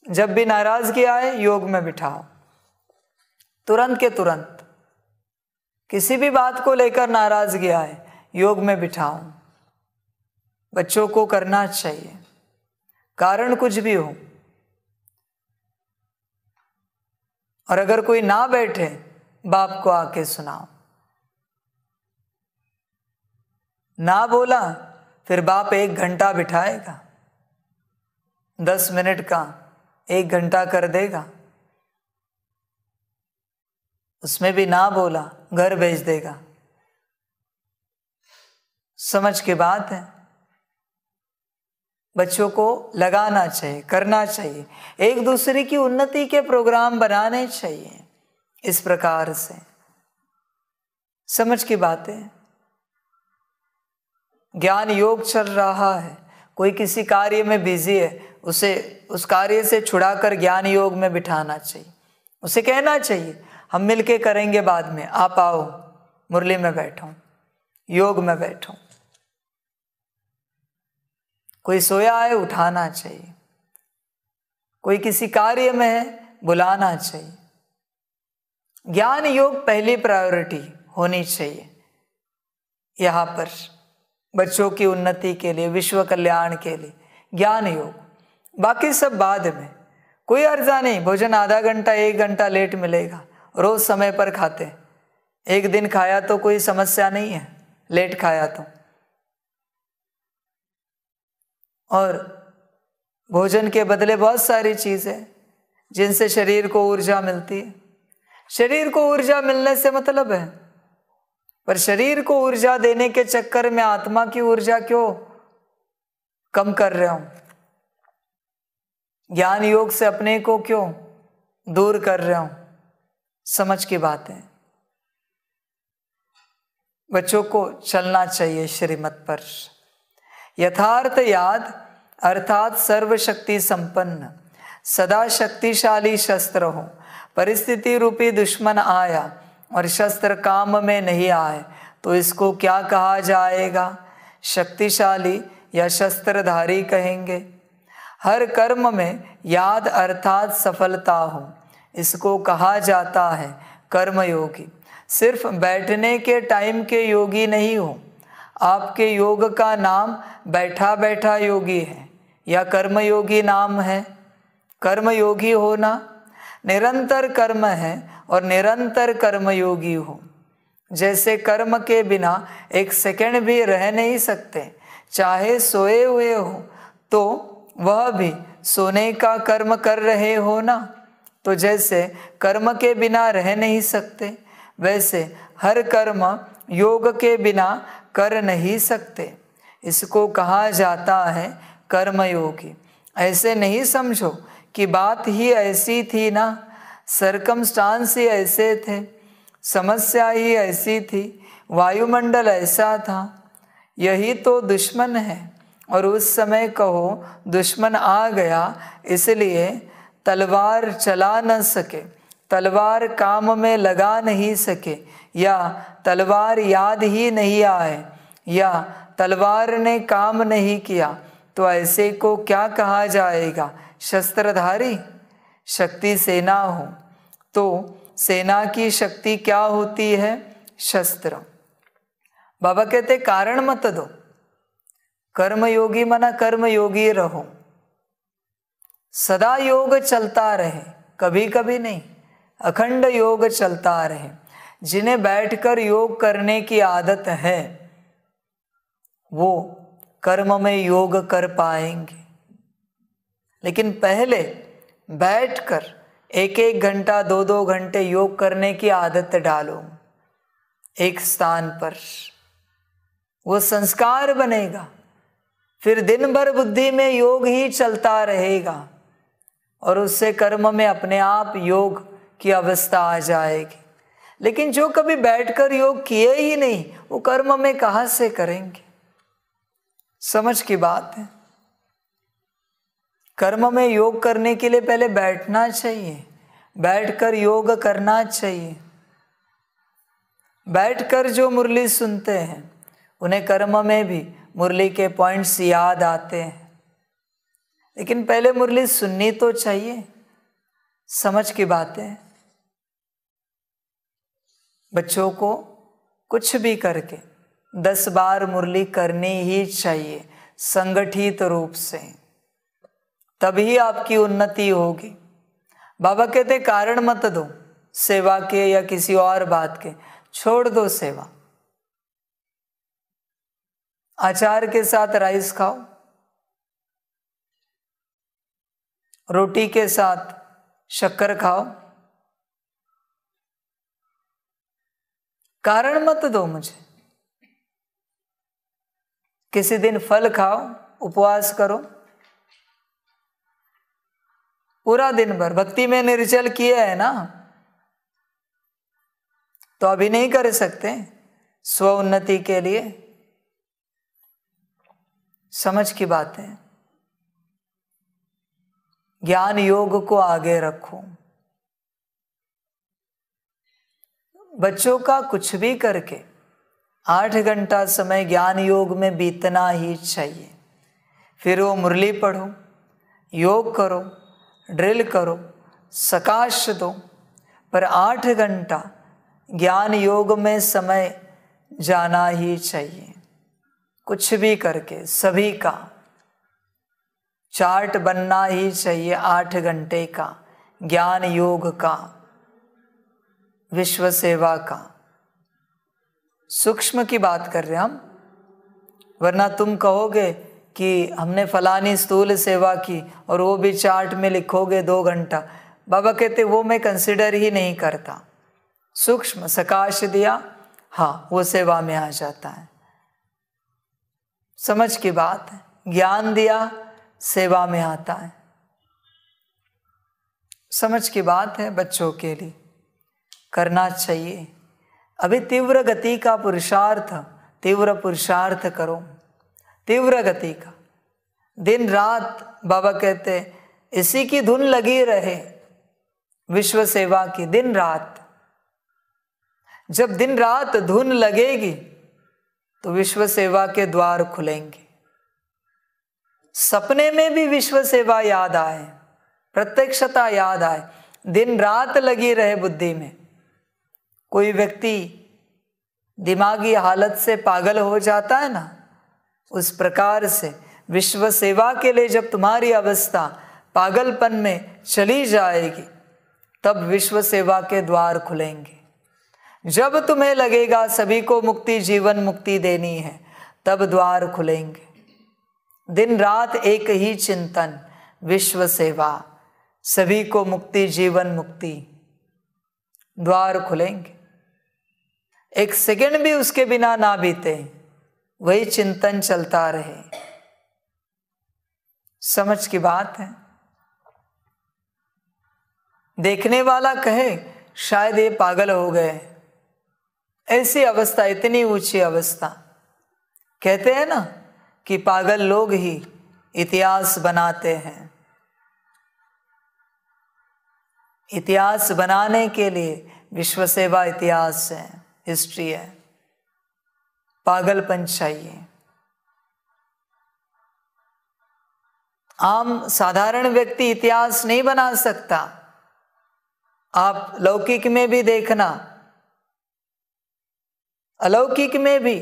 जब भी नाराजगी आए योग में बिठाओ, तुरंत के तुरंत। किसी भी बात को लेकर नाराजगी आए योग में बिठाओ। बच्चों को करना चाहिए, कारण कुछ भी हो। और अगर कोई ना बैठे बाप को आके सुनाओ। ना बोला फिर बाप 1 घंटा बिठाएगा, 10 मिनट का 1 घंटा कर देगा, उसमें भी ना बोला घर भेज देगा। समझ की बात है। बच्चों को लगाना चाहिए, करना चाहिए, एक दूसरे की उन्नति के प्रोग्राम बनाने चाहिए। इस प्रकार से समझ की बात है। ज्ञान योग चल रहा है, कोई किसी कार्य में बिजी है, उसे उस कार्य से छुड़ाकर ज्ञान योग में बिठाना चाहिए। उसे कहना चाहिए हम मिलके करेंगे बाद में, आप आओ मुरली में बैठो, योग में बैठो। कोई सोया है उठाना चाहिए, कोई किसी कार्य में है बुलाना चाहिए। ज्ञान योग पहली प्रायोरिटी होनी चाहिए यहाँ पर, बच्चों की उन्नति के लिए, विश्व कल्याण के लिए ज्ञान योग, बाकी सब बाद में। कोई अर्जा नहीं, भोजन आधा घंटा 1 घंटा लेट मिलेगा, रोज समय पर खाते, एक दिन खाया तो कोई समस्या नहीं है, लेट खाया तो। और भोजन के बदले बहुत सारी चीजें जिनसे शरीर को ऊर्जा मिलती है। शरीर को ऊर्जा मिलने से मतलब है, पर शरीर को ऊर्जा देने के चक्कर में आत्मा की ऊर्जा क्यों कम कर रहे हो? ज्ञान योग से अपने को क्यों दूर कर रहे हो? समझ की बात है। बच्चों को चलना चाहिए श्रीमत पर। यथार्थ याद अर्थात सर्वशक्ति संपन्न सदा शक्तिशाली शस्त्र हो। परिस्थिति रूपी दुश्मन आया और शस्त्र काम में नहीं आए तो इसको क्या कहा जाएगा? शक्तिशाली या शस्त्रधारी कहेंगे। हर कर्म में याद अर्थात सफलता हो, इसको कहा जाता है कर्मयोगी। सिर्फ बैठने के टाइम के योगी नहीं हो। आपके योग का नाम बैठा बैठा योगी है या कर्मयोगी नाम है? कर्मयोगी होना निरंतर कर्म है और निरंतर कर्मयोगी हो। जैसे कर्म के बिना 1 सेकंड भी रह नहीं सकते, चाहे सोए हुए हो तो वह भी सोने का कर्म कर रहे हो ना। तो जैसे कर्म के बिना रह नहीं सकते, वैसे हर कर्म योग के बिना कर नहीं सकते। इसको कहा जाता है कर्मयोगी। ऐसे नहीं समझो कि बात ही ऐसी थी ना, सरकमस्टांस ही ऐसे थे, समस्या ही ऐसी थी, वायुमंडल ऐसा था, यही तो दुश्मन है। और उस समय कहो दुश्मन आ गया इसलिए तलवार चला न सके, तलवार काम में लगा नहीं सके, या तलवार याद ही नहीं आए, या तलवार ने काम नहीं किया, तो ऐसे को क्या कहा जाएगा? शस्त्रधारी। शक्ति सेना हो तो सेना की शक्ति क्या होती है? शस्त्र। बाबा कहते कारण मत दो, कर्मयोगी मना कर्मयोगी रहो। सदा योग चलता रहे, कभी कभी नहीं, अखंड योग चलता रहे। जिन्हें बैठकर योग करने की आदत है वो कर्म में योग कर पाएंगे। लेकिन पहले बैठकर 1-1 घंटा 2-2 घंटे योग करने की आदत डालो एक स्थान पर, वो संस्कार बनेगा। फिर दिन भर बुद्धि में योग ही चलता रहेगा और उससे कर्म में अपने आप योग की अवस्था आ जाएगी। लेकिन जो कभी बैठकर योग किए ही नहीं, वो कर्म में कहाँ से करेंगे? समझ की बात है। कर्म में योग करने के लिए पहले बैठना चाहिए, बैठकर योग करना चाहिए। बैठकर जो मुरली सुनते हैं उन्हें कर्म में भी मुरली के पॉइंट्स याद आते हैं, लेकिन पहले मुरली सुननी तो चाहिए। समझ की बातें। बच्चों को कुछ भी करके 10 बार मुरली करनी ही चाहिए संगठित रूप से, तभी आपकी उन्नति होगी। बाबा कहते कारण मत दो सेवा के या किसी और बात के, छोड़ दो सेवा। अचार के साथ राइस खाओ, रोटी के साथ शक्कर खाओ, कारण मत दो मुझे। किसी दिन फल खाओ, उपवास करो, पूरा दिन भर भक्ति में निर्जल किए है ना, तो अभी नहीं कर सकते स्व उन्नति के लिए? समझ की बात है। ज्ञान योग को आगे रखो। बच्चों का कुछ भी करके 8 घंटा समय ज्ञान योग में बीतना ही चाहिए। फिर वो मुरली पढ़ो, योग करो, ड्रिल करो, सकाश दो, पर 8 घंटा ज्ञान योग में समय जाना ही चाहिए। कुछ भी करके सभी का चार्ट बनना ही चाहिए 8 घंटे का, ज्ञान योग का, विश्व सेवा का। सूक्ष्म की बात कर रहे हैं हम, वरना तुम कहोगे कि हमने फलानी स्थूल सेवा की और वो भी चार्ट में लिखोगे 2 घंटा। बाबा कहते वो मैं कंसिडर ही नहीं करता। सूक्ष्म सकाश दिया, हाँ वो सेवा में आ जाता है। समझ की बात है। ज्ञान दिया, सेवा में आता है। समझ की बात है। बच्चों के लिए करना चाहिए। अभी तीव्र गति का पुरुषार्थ, तीव्र पुरुषार्थ करो, तीव्र गति का। दिन रात बाबा कहते इसी की धुन लगी रहे, विश्व सेवा की, दिन रात। जब दिन रात धुन लगेगी तो विश्व सेवा के द्वार खुलेंगे। सपने में भी विश्व सेवा याद आए, प्रत्यक्षता याद आए, दिन रात लगी रहे बुद्धि में। कोई व्यक्ति दिमागी हालत से पागल हो जाता है ना, उस प्रकार से विश्व सेवा के लिए जब तुम्हारी अवस्था पागलपन में चली जाएगी, तब विश्व सेवा के द्वार खुलेंगे। जब तुम्हें लगेगा सभी को मुक्ति, जीवन मुक्ति देनी है, तब द्वार खुलेंगे। दिन रात एक ही चिंतन, विश्व सेवा, सभी को मुक्ति, जीवन मुक्ति, द्वार खुलेंगे। एक सेकंड भी उसके बिना ना बीते, वही चिंतन चलता रहे। समझ की बात है। देखने वाला कहे शायद ये पागल हो गए, ऐसी अवस्था, इतनी ऊंची अवस्था। कहते हैं ना कि पागल लोग ही इतिहास बनाते हैं। इतिहास बनाने के लिए विश्व सेवा इतिहास है, हिस्ट्री है। पागलपन चाहिए। आम साधारण व्यक्ति इतिहास नहीं बना सकता। आप लौकिक में भी देखना, अलौकिक में भी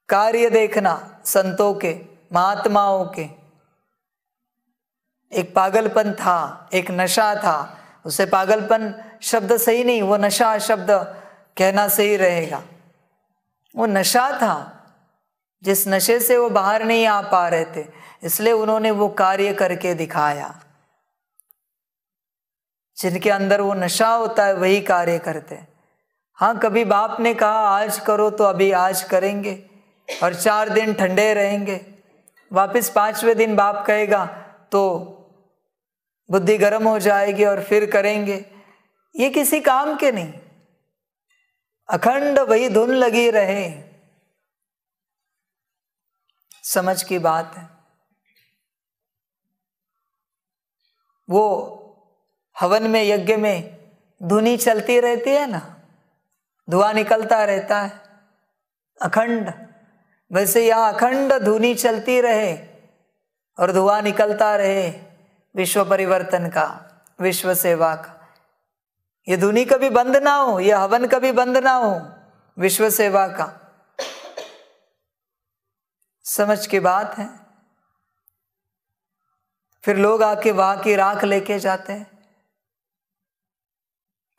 कार्य देखना, संतों के, महात्माओं के। एक पागलपन था, एक नशा था। उसे पागलपन शब्द सही नहीं, वो नशा शब्द कहना सही रहेगा। वो नशा था, जिस नशे से वो बाहर नहीं आ पा रहे थे, इसलिए उन्होंने वो कार्य करके दिखाया। जिनके अंदर वो नशा होता है वही कार्य करते। हाँ, कभी बाप ने कहा आज करो तो अभी आज करेंगे और 4 दिन ठंडे रहेंगे। वापस 5वें दिन बाप कहेगा तो बुद्धि गर्म हो जाएगी और फिर करेंगे। ये किसी काम के नहीं। अखंड वही धुन लगी रहे। समझ की बात है। वो हवन में, यज्ञ में धुनी चलती रहती है ना, धुआं निकलता रहता है अखंड। वैसे यह अखंड धुनी चलती रहे और धुआं निकलता रहे विश्व परिवर्तन का, विश्व सेवा का। ये धुनी कभी बंद ना हो, ये हवन कभी बंद ना हो, विश्व सेवा का। समझ की बात है। फिर लोग आके वहां की राख लेके जाते हैं,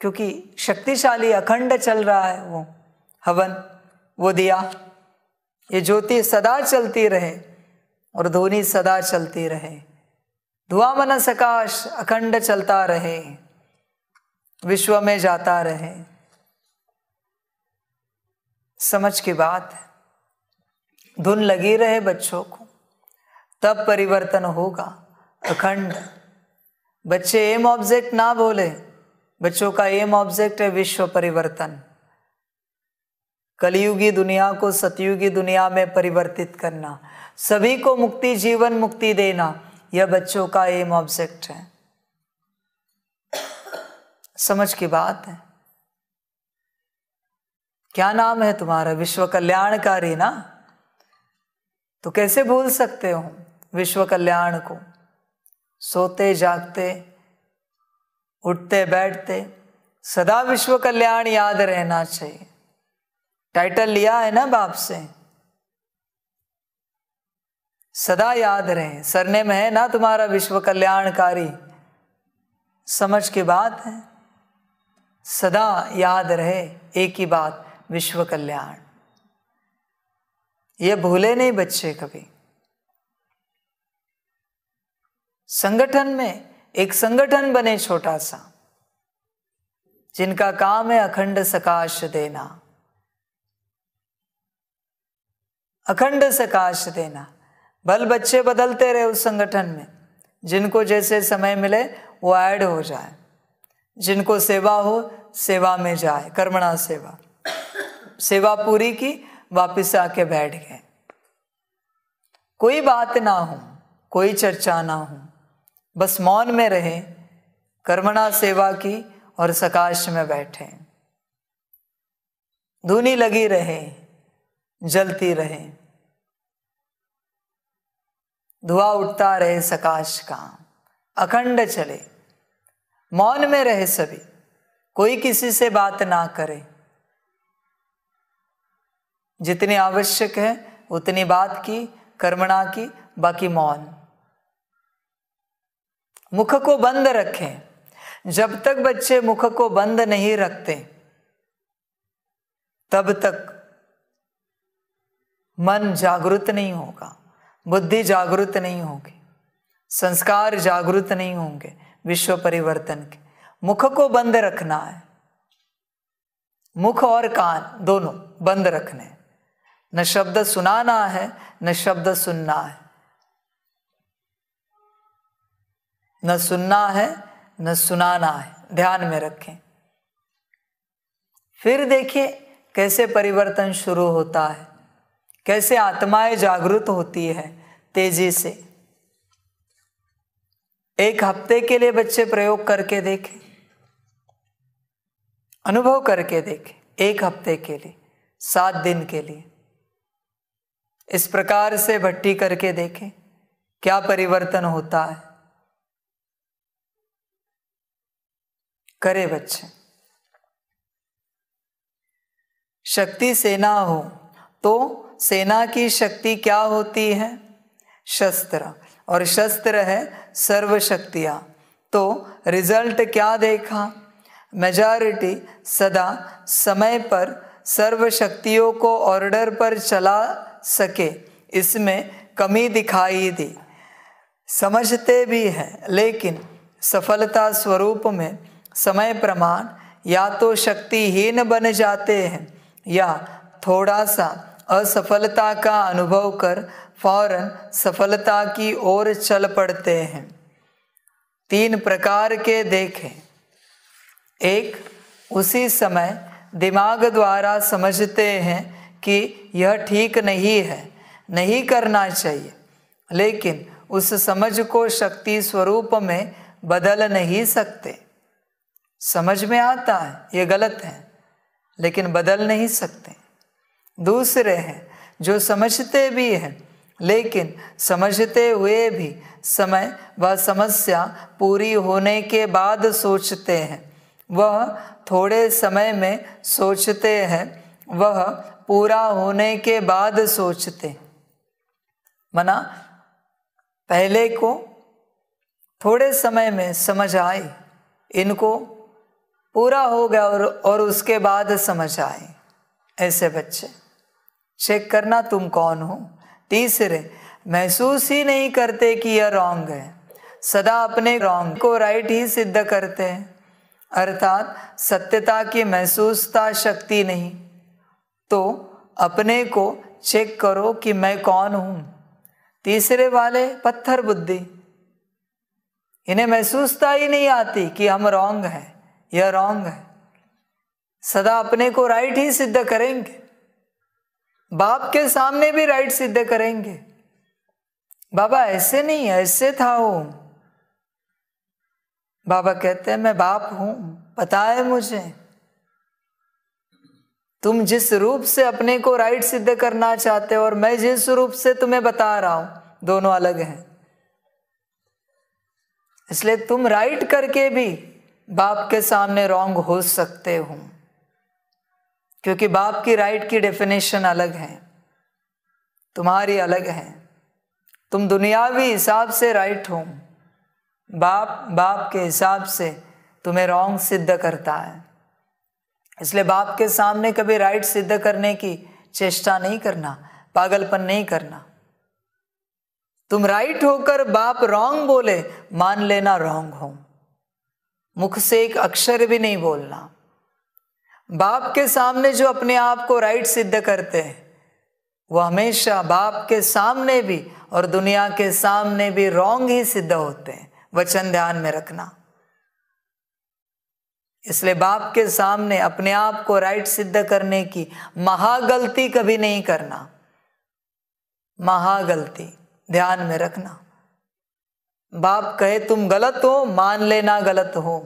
क्योंकि शक्तिशाली अखंड चल रहा है वो हवन, वो दिया ये ज्योति सदा चलती रहे और ध्वनि सदा चलती रहे। धुआं मनस आकाश अखंड चलता रहे, विश्व में जाता रहे। समझ की बात है। धुन लगी रहे बच्चों को, तब परिवर्तन होगा अखंड। बच्चे एम ऑब्जेक्ट ना बोले, बच्चों का एम ऑब्जेक्ट है विश्व परिवर्तन। कलयुगी दुनिया को सतयुगी दुनिया में परिवर्तित करना, सभी को मुक्ति, जीवन मुक्ति देना, यह बच्चों का एम ऑब्जेक्ट है। समझ की बात है। क्या नाम है तुम्हारा? विश्व कल्याणकारी ना? तो कैसे भूल सकते हो विश्व कल्याण को? सोते जागते, उठते बैठते सदा विश्व कल्याण याद रहना चाहिए। टाइटल लिया है ना बाप से, सदा याद रहे। सरनेम है ना तुम्हारा विश्व कल्याणकारी। समझ की बात है। सदा याद रहे एक ही बात, विश्व कल्याण। ये भूले नहीं बच्चे कभी। संगठन में एक संगठन बने छोटा सा, जिनका काम है अखंड सकाश देना। अखंड सकाश देना। बल बच्चे बदलते रहे उस संगठन में, जिनको जैसे समय मिले वो ऐड हो जाए, जिनको सेवा हो सेवा में जाए, कर्मणा सेवा। सेवा पूरी की, वापिस आके बैठ गए। कोई बात ना हो, कोई चर्चा ना हो, बस मौन में रहे, कर्मणा सेवा की और सकाश में बैठे। धुनी लगी रहे, जलती रहे, धुआं उठता रहे सकाश का, अखंड चले। मौन में रहे सभी, कोई किसी से बात ना करे। जितनी आवश्यक है उतनी बात की, कर्मणा की, बाकी मौन। मुख को बंद रखें। जब तक बच्चे मुख को बंद नहीं रखते, तब तक मन जागृत नहीं होगा, बुद्धि जागृत नहीं होगी, संस्कार जागृत नहीं होंगे विश्व परिवर्तन के। मुख को बंद रखना है। मुख और कान दोनों बंद रखने। न शब्द सुनाना है, न शब्द सुनना है। न सुनना है, न सुनाना है। ध्यान में रखें। फिर देखिए कैसे परिवर्तन शुरू होता है, कैसे आत्माएं जागृत होती है तेजी से। एक हफ्ते के लिए बच्चे प्रयोग करके देखें, अनुभव करके देखें। एक हफ्ते के लिए, 7 दिन के लिए इस प्रकार से भट्टी करके देखें क्या परिवर्तन होता है। करे बच्चे। शक्ति सेना हो तो सेना की शक्ति क्या होती है? शस्त्र। और शस्त्र है सर्व शक्तियां। तो रिजल्ट क्या देखा? मेजॉरिटी सदा समय पर सर्व शक्तियों को ऑर्डर पर चला सके, इसमें कमी दिखाई दी। समझते भी हैं, लेकिन सफलता स्वरूप में समय प्रमाण या तो शक्तिहीन बन जाते हैं या थोड़ा सा असफलता का अनुभव कर फौरन सफलता की ओर चल पड़ते हैं। 3 प्रकार के देखें। एक, उसी समय दिमाग द्वारा समझते हैं कि यह ठीक नहीं है, नहीं करना चाहिए, लेकिन उस समझ को शक्ति स्वरूप में बदल नहीं सकते। समझ में आता है ये गलत है, लेकिन बदल नहीं सकते। दूसरे हैं जो समझते भी हैं, लेकिन समझते हुए भी समय व समस्या पूरी होने के बाद सोचते हैं। वह थोड़े समय में सोचते हैं, वह पूरा होने के बाद सोचते। मना पहले को थोड़े समय में समझ आई, इनको पूरा हो गया और उसके बाद समझ आए। ऐसे बच्चे चेक करना तुम कौन हो। तीसरे, महसूस ही नहीं करते कि यह रॉन्ग है, सदा अपने रॉन्ग को राइट ही सिद्ध करते हैं, अर्थात सत्यता की महसूसता शक्ति नहीं। तो अपने को चेक करो कि मैं कौन हूं। तीसरे वाले पत्थर बुद्धि, इन्हें महसूसता ही नहीं आती कि हम रॉन्ग हैं, यह रॉन्ग है, सदा अपने को राइट ही सिद्ध करेंगे, बाप के सामने भी राइट सिद्ध करेंगे। बाबा ऐसे नहीं, ऐसे था वो। बाबा कहते हैं मैं बाप हूं, पता है मुझे। तुम जिस रूप से अपने को राइट सिद्ध करना चाहते हो और मैं जिस रूप से तुम्हें बता रहा हूं, दोनों अलग हैं। इसलिए तुम राइट करके भी बाप के सामने रॉन्ग हो सकते हो, क्योंकि बाप की राइट की डेफिनेशन अलग है, तुम्हारी अलग है। तुम दुनियावी हिसाब से राइट हो, बाप के हिसाब से तुम्हें रॉन्ग सिद्ध करता है। इसलिए बाप के सामने कभी राइट सिद्ध करने की चेष्टा नहीं करना, पागलपन नहीं करना। तुम राइट होकर बाप रॉन्ग बोले, मान लेना रॉन्ग हो, मुख से एक अक्षर भी नहीं बोलना। बाप के सामने जो अपने आप को राइट सिद्ध करते हैं वो हमेशा बाप के सामने भी और दुनिया के सामने भी रॉन्ग ही सिद्ध होते हैं, वचन ध्यान में रखना। इसलिए बाप के सामने अपने आप को राइट सिद्ध करने की महागलती कभी नहीं करना, महागलती ध्यान में रखना। बाप कहे तुम गलत हो, मान लेना गलत हो।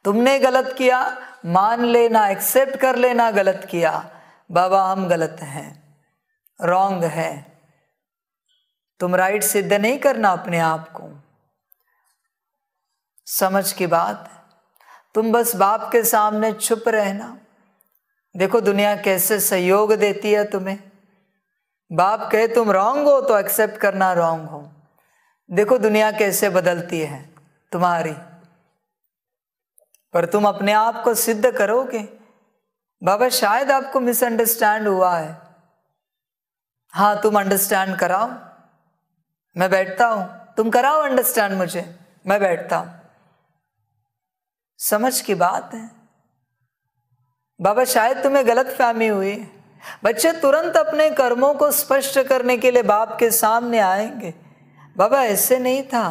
तुमने गलत किया, मान लेना, एक्सेप्ट कर लेना गलत किया। बाबा हम गलत हैं, रॉन्ग है। तुम राइट सिद्ध नहीं करना अपने आप को। समझ की बात है। तुम बस बाप के सामने चुप रहना। देखो दुनिया कैसे सहयोग देती है तुम्हें। बाप कहे तुम रॉन्ग हो तो एक्सेप्ट करना रॉन्ग हो। देखो दुनिया कैसे बदलती है तुम्हारी, पर तुम अपने आप को सिद्ध करोगे। बाबा शायद आपको मिसअंडरस्टैंड हुआ है, हाँ तुम अंडरस्टैंड कराओ, मैं बैठता हूं, तुम कराओ अंडरस्टैंड मुझे, मैं बैठता हूं। समझ की बात है। बाबा शायद तुम्हें गलत फहमी हुई। बच्चे तुरंत अपने कर्मों को स्पष्ट करने के लिए बाप के सामने आएंगे। बाबा ऐसे नहीं था,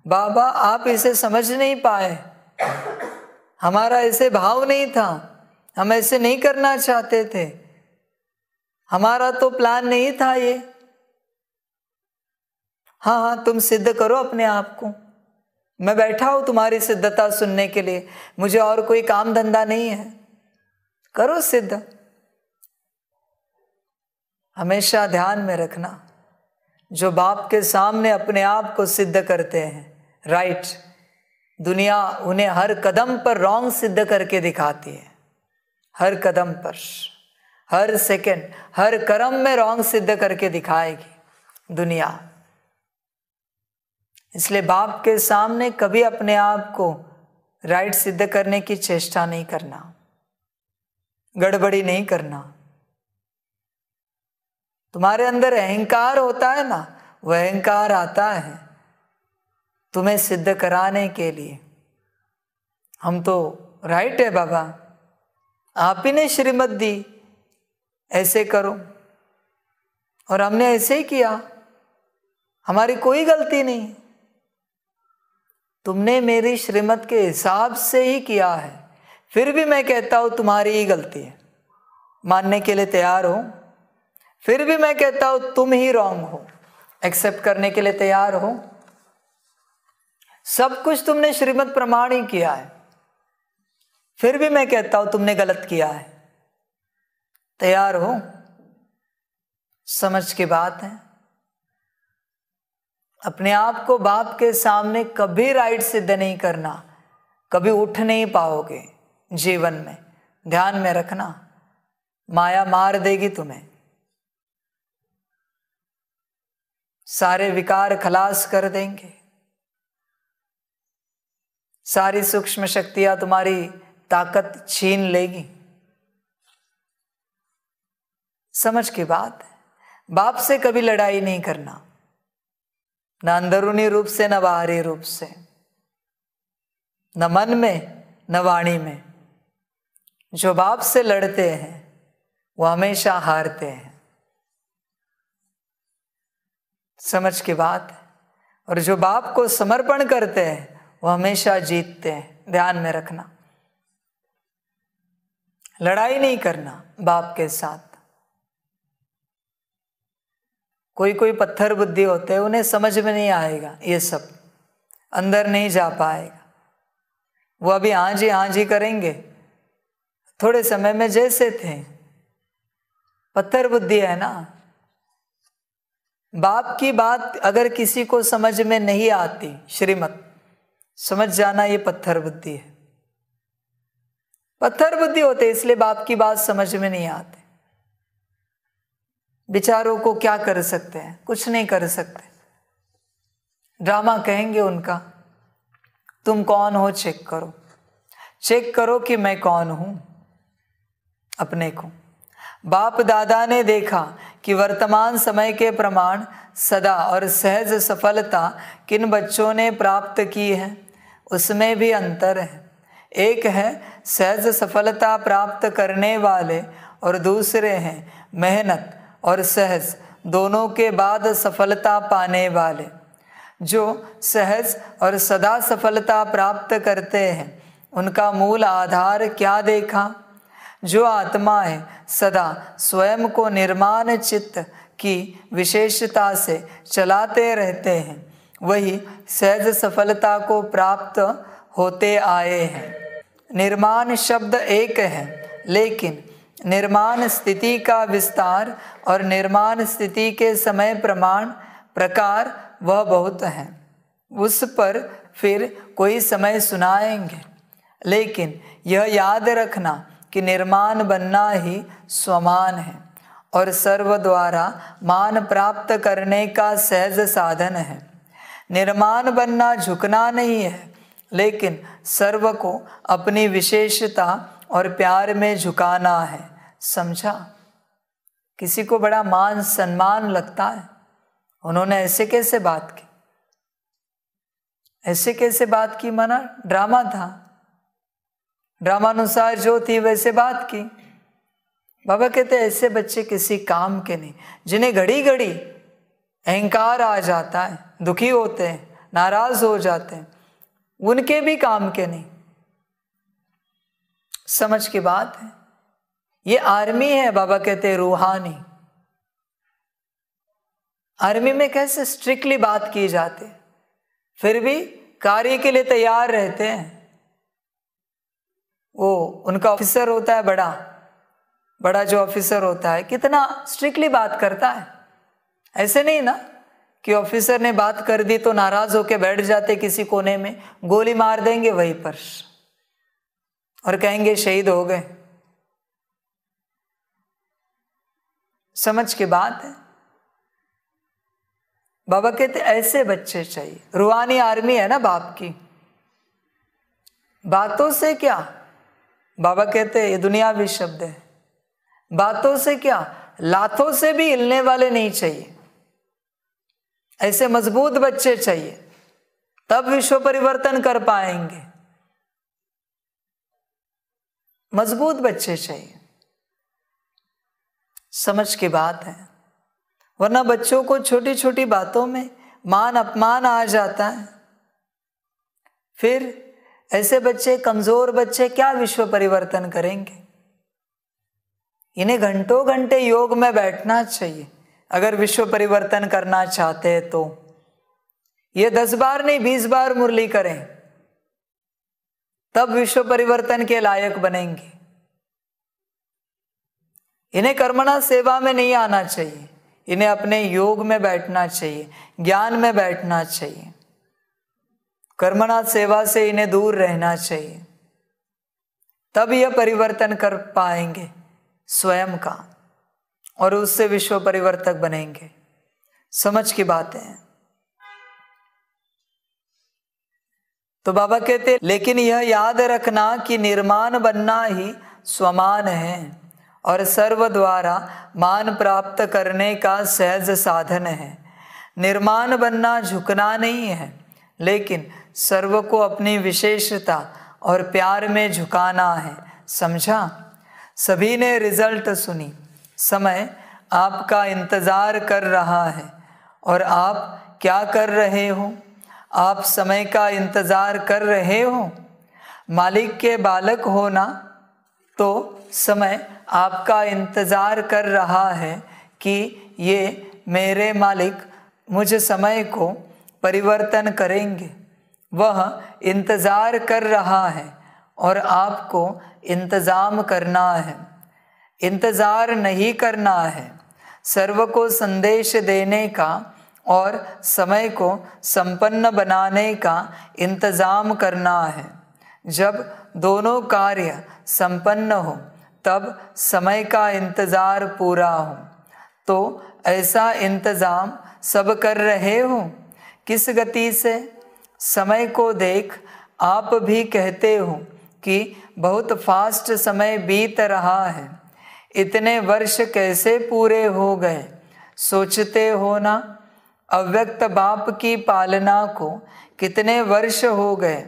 बाबा आप इसे समझ नहीं पाए, हमारा ऐसे भाव नहीं था, हम ऐसे नहीं करना चाहते थे, हमारा तो प्लान नहीं था ये। हाँ हाँ तुम सिद्ध करो अपने आप को, मैं बैठा हूं तुम्हारी सिद्धता सुनने के लिए, मुझे और कोई काम धंधा नहीं है, करो सिद्ध। हमेशा ध्यान में रखना, जो बाप के सामने अपने आप को सिद्ध करते हैं राइट, दुनिया उन्हें हर कदम पर रॉन्ग सिद्ध करके दिखाती है। हर कदम पर, हर सेकंड, हर कर्म में रॉन्ग सिद्ध करके दिखाएगी दुनिया। इसलिए बाप के सामने कभी अपने आप को राइट सिद्ध करने की चेष्टा नहीं करना, गड़बड़ी नहीं करना। तुम्हारे अंदर अहंकार होता है ना, वह अहंकार आता है तुम्हें सिद्ध कराने के लिए। हम तो राइट है बाबा, आप ही ने श्रीमत दी ऐसे करो, और हमने ऐसे ही किया, हमारी कोई गलती नहीं, तुमने मेरी श्रीमत के हिसाब से ही किया है, फिर भी मैं कहता हूं तुम्हारी ही गलती है, मानने के लिए तैयार हो? फिर भी मैं कहता हूं तुम ही रॉन्ग हो, एक्सेप्ट करने के लिए तैयार हो? सब कुछ तुमने श्रीमत प्रमाण ही किया है, फिर भी मैं कहता हूं तुमने गलत किया है, तैयार हो? समझ की बात है। अपने आप को बाप के सामने कभी राइट सिद्ध नहीं करना, कभी उठ नहीं पाओगे जीवन में, ध्यान में रखना। माया मार देगी तुम्हें, सारे विकार खलास कर देंगे, सारी सूक्ष्म शक्तियां तुम्हारी ताकत छीन लेगी, समझ की बात है। बाप से कभी लड़ाई नहीं करना, न अंदरूनी रूप से न बाहरी रूप से, न मन में न वाणी में। जो बाप से लड़ते हैं वो हमेशा हारते हैं। समझ की बात है। और जो बाप को समर्पण करते हैं वो हमेशा जीतते हैं। ध्यान में रखना, लड़ाई नहीं करना बाप के साथ। कोई कोई पत्थर बुद्धि होते हैं, उन्हें समझ में नहीं आएगा, ये सब अंदर नहीं जा पाएगा। वो अभी हाँ जी करेंगे, थोड़े समय में जैसे थे। पत्थर बुद्धि है ना। बाप की बात अगर किसी को समझ में नहीं आती, श्रीमत, समझ जाना ये पत्थर बुद्धि है। पत्थर बुद्धि होते इसलिए बाप की बात समझ में नहीं आती। बिचारों को क्या कर सकते हैं, कुछ नहीं कर सकते। ड्रामा कहेंगे उनका। तुम कौन हो चेक करो, चेक करो कि मैं कौन हूं अपने को। बाप दादा ने देखा कि वर्तमान समय के प्रमाण सदा और सहज सफलता किन बच्चों ने प्राप्त की है, उसमें भी अंतर है। एक है सहज सफलता प्राप्त करने वाले और दूसरे हैं मेहनत और सहज दोनों के बाद सफलता पाने वाले। जो सहज और सदा सफलता प्राप्त करते हैं उनका मूल आधार क्या देखा? जो आत्माएं सदा स्वयं को निर्माण चित्त की विशेषता से चलाते रहते हैं वही सहज सफलता को प्राप्त होते आए हैं। निर्माण शब्द एक है, लेकिन निर्माण स्थिति का विस्तार और निर्माण स्थिति के समय प्रमाण प्रकार वह बहुत है। उस पर फिर कोई समय सुनाएंगे, लेकिन यह याद रखना कि निर्माण बनना ही स्वमान है और सर्व द्वारा मान प्राप्त करने का सहज साधन है। निर्माण बनना झुकना नहीं है, लेकिन सर्व को अपनी विशेषता और प्यार में झुकाना है। समझा? किसी को बड़ा मान सम्मान लगता है, उन्होंने ऐसे कैसे बात की, ऐसे कैसे बात की, माना ड्रामा था, ड्रामानुसार जो थी वैसे बात की। बाबा कहते ऐसे बच्चे किसी काम के नहीं, जिन्हें घड़ी घड़ी अहंकार आ जाता है, दुखी होते हैं, नाराज हो जाते हैं, उनके भी काम के नहीं। समझ की बात है। ये आर्मी है, बाबा कहते रूहानी। आर्मी में कैसे स्ट्रिक्टली बात की जाती है, फिर भी कार्य के लिए तैयार रहते हैं। वो उनका ऑफिसर होता है, बड़ा जो ऑफिसर होता है कितना स्ट्रिक्टली बात करता है। ऐसे नहीं ना कि ऑफिसर ने बात कर दी तो नाराज होके बैठ जाते किसी कोने में, गोली मार देंगे वहीं पर और कहेंगे शहीद हो गए। समझ की बात है। बाबा कहते ऐसे बच्चे चाहिए। रूहानी आर्मी है ना बाप की। बातों से क्या, बाबा कहते ये दुनियावी शब्द है, बातों से क्या, लातों से भी हिलने वाले नहीं चाहिए। ऐसे मजबूत बच्चे चाहिए, तब विश्व परिवर्तन कर पाएंगे। मजबूत बच्चे चाहिए। समझ की बात है। वरना बच्चों को छोटी छोटी बातों में मान अपमान आ जाता है। फिर ऐसे बच्चे, कमजोर बच्चे क्या विश्व परिवर्तन करेंगे? इन्हें घंटों घंटे योग में बैठना चाहिए अगर विश्व परिवर्तन करना चाहते हैं तो। ये 10 बार नहीं 20 बार मुरली करें, तब विश्व परिवर्तन के लायक बनेंगे। इन्हें कर्मणा सेवा में नहीं आना चाहिए, इन्हें अपने योग में बैठना चाहिए, ज्ञान में बैठना चाहिए। कर्मणा सेवा से इन्हें दूर रहना चाहिए, तब यह परिवर्तन कर पाएंगे स्वयं का और उससे विश्व परिवर्तक बनेंगे। समझ की बातें हैं। तो बाबा कहते लेकिन यह याद रखना कि निर्माण बनना ही स्वमान है और सर्व द्वारा मान प्राप्त करने का सहज साधन है। निर्माण बनना झुकना नहीं है, लेकिन सर्व को अपनी विशेषता और प्यार में झुकाना है। समझा? सभी ने रिजल्ट सुनी। समय आपका इंतज़ार कर रहा है और आप क्या कर रहे हो? आप समय का इंतज़ार कर रहे हो। मालिक के बालक हो ना, तो समय आपका इंतज़ार कर रहा है कि ये मेरे मालिक मुझ समय को परिवर्तन करेंगे। वह इंतज़ार कर रहा है और आपको इंतज़ाम करना है। इंतज़ार नहीं करना है, सर्व को संदेश देने का और समय को संपन्न बनाने का इंतज़ाम करना है। जब दोनों कार्य संपन्न हो तब समय का इंतज़ार पूरा हो। तो ऐसा इंतज़ाम सब कर रहे हो। किस गति से? समय को देख आप भी कहते हो कि बहुत फास्ट समय बीत रहा है। इतने वर्ष कैसे पूरे हो गए, सोचते हो ना? अव्यक्त बाप की पालना को कितने वर्ष हो गए,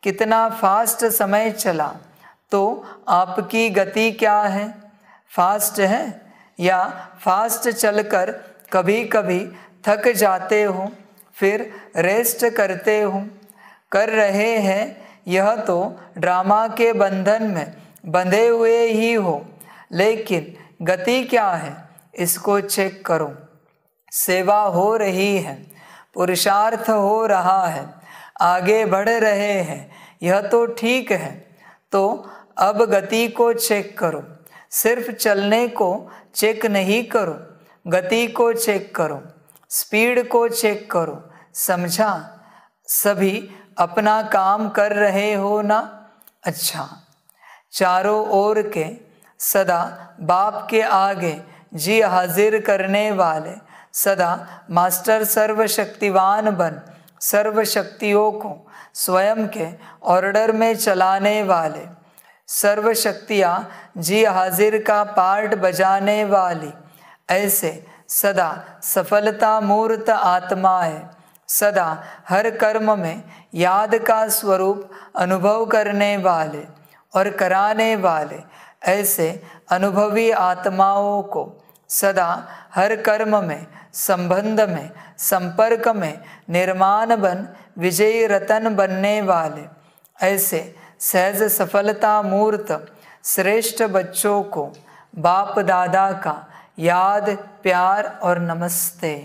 कितना फास्ट समय चला। तो आपकी गति क्या है? फास्ट है या फास्ट चलकर कभी कभी थक जाते हो, फिर रेस्ट करते हो? कर रहे हैं यह तो ड्रामा के बंधन में बंधे हुए ही हो, लेकिन गति क्या है इसको चेक करो। सेवा हो रही है, पुरुषार्थ हो रहा है, आगे बढ़ रहे हैं, यह तो ठीक है। तो अब गति को चेक करो। सिर्फ चलने को चेक नहीं करो, गति को चेक करो, स्पीड को चेक करो। समझा? सभी अपना काम कर रहे हो ना? अच्छा, चारों ओर के सदा बाप के आगे जी हाजिर करने वाले, सदा मास्टर सर्वशक्तिवान बन सर्व शक्तियों को स्वयं के ऑर्डर में चलाने वाले, सर्व शक्तियाँ जी हाजिर का पार्ट बजाने वाली, ऐसे सदा सफलता मूर्त आत्माएं, सदा हर कर्म में याद का स्वरूप अनुभव करने वाले और कराने वाले, ऐसे अनुभवी आत्माओं को सदा हर कर्म में, संबंध में, संपर्क में निर्माण बन विजयी रतन बनने वाले, ऐसे सहज सफलता मूर्त श्रेष्ठ बच्चों को बाप दादा का याद, प्यार और नमस्ते।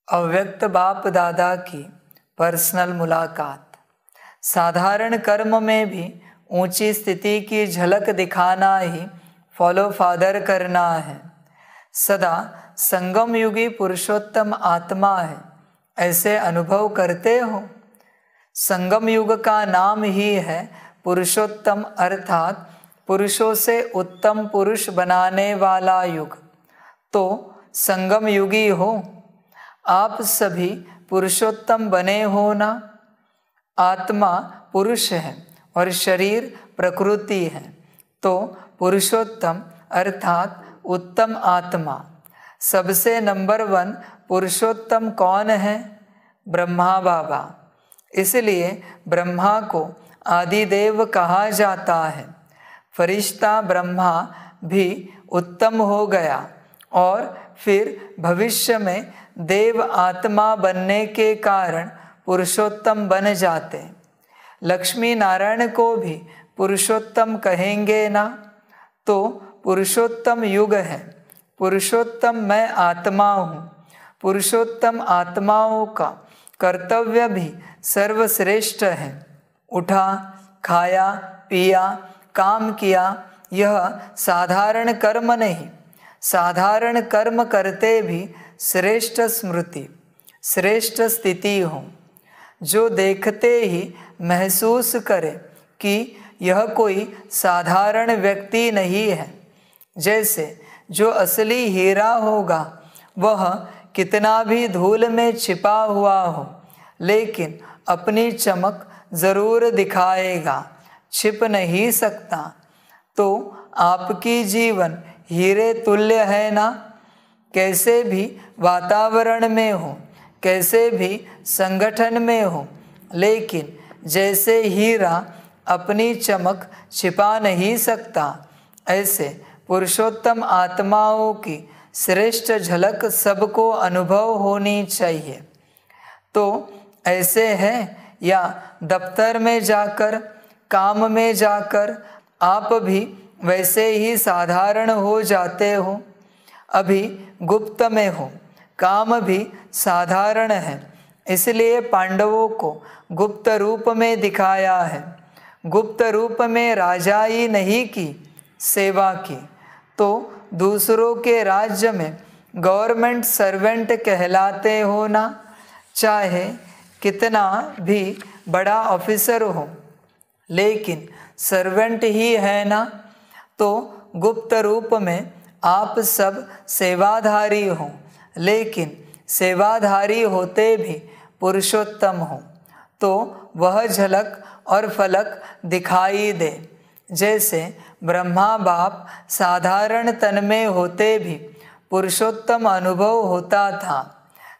अव्यक्त बाप दादा की पर्सनल मुलाकात। साधारण कर्म में भी ऊंची स्थिति की झलक दिखाना ही फॉलो फादर करना है। सदा संगम युगी पुरुषोत्तम आत्मा है, ऐसे अनुभव करते हो। संगम युग का नाम ही है पुरुषोत्तम, अर्थात पुरुषों से उत्तम पुरुष बनाने वाला युग। तो संगम युगी हो। आप सभी पुरुषोत्तम बने हो ना? आत्मा पुरुष है और शरीर प्रकृति है। तो पुरुषोत्तम अर्थात उत्तम आत्मा। सबसे नंबर 1 पुरुषोत्तम कौन है? ब्रह्मा बाबा। इसलिए ब्रह्मा को आदिदेव कहा जाता है। फरिश्ता ब्रह्मा भी उत्तम हो गया और फिर भविष्य में देव आत्मा बनने के कारण पुरुषोत्तम बन जाते। लक्ष्मी नारायण को भी पुरुषोत्तम कहेंगे ना? तो पुरुषोत्तम युग है। पुरुषोत्तम मैं आत्मा हूँ। पुरुषोत्तम आत्माओं का कर्तव्य भी सर्वश्रेष्ठ है। उठा, खाया, पिया, काम किया, यह साधारण कर्म नहीं, साधारण कर्म करते भी श्रेष्ठ स्मृति, श्रेष्ठ स्थिति हो, जो देखते ही महसूस करे कि यह कोई साधारण व्यक्ति नहीं है। जैसे जो असली हीरा होगा वह कितना भी धूल में छिपा हुआ हो, लेकिन अपनी चमक ज़रूर दिखाएगा, छिप नहीं सकता। तो आपकी जीवन हीरे तुल्य है ना। कैसे भी वातावरण में हो, कैसे भी संगठन में हो, लेकिन जैसे हीरा अपनी चमक छिपा नहीं सकता, ऐसे पुरुषोत्तम आत्माओं की श्रेष्ठ झलक सबको अनुभव होनी चाहिए। तो ऐसे है या दफ्तर में जाकर, काम में जाकर आप भी वैसे ही साधारण हो जाते हो। अभी गुप्त में हो, काम भी साधारण है, इसलिए पांडवों को गुप्त रूप में दिखाया है। गुप्त रूप में राजाई नहीं की, सेवा की। तो दूसरों के राज्य में गवर्नमेंट सर्वेंट कहलाते हो ना, चाहे कितना भी बड़ा ऑफिसर हो, लेकिन सर्वेंट ही है ना। तो गुप्त रूप में आप सब सेवाधारी हो, लेकिन सेवाधारी होते भी पुरुषोत्तम हो, तो वह झलक और फलक दिखाई दे। जैसे ब्रह्मा बाप साधारण तन में होते भी पुरुषोत्तम अनुभव होता था।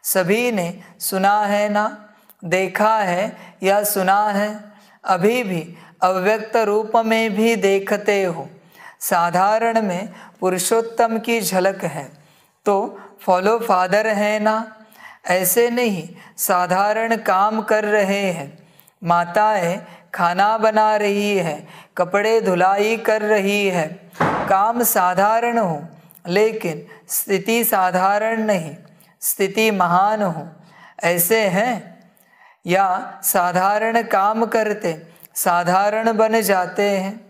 सभी ने सुना है ना, देखा है या सुना है, अभी भी अव्यक्त रूप में भी देखते हो। साधारण में पुरुषोत्तम की झलक है, तो फॉलो फादर है ना। ऐसे नहीं साधारण काम कर रहे हैं, माताएं खाना बना रही है, कपड़े धुलाई कर रही है, काम साधारण हो, लेकिन स्थिति साधारण नहीं, स्थिति महान हो, ऐसे हैं। या साधारण काम करते साधारण बन जाते हैं,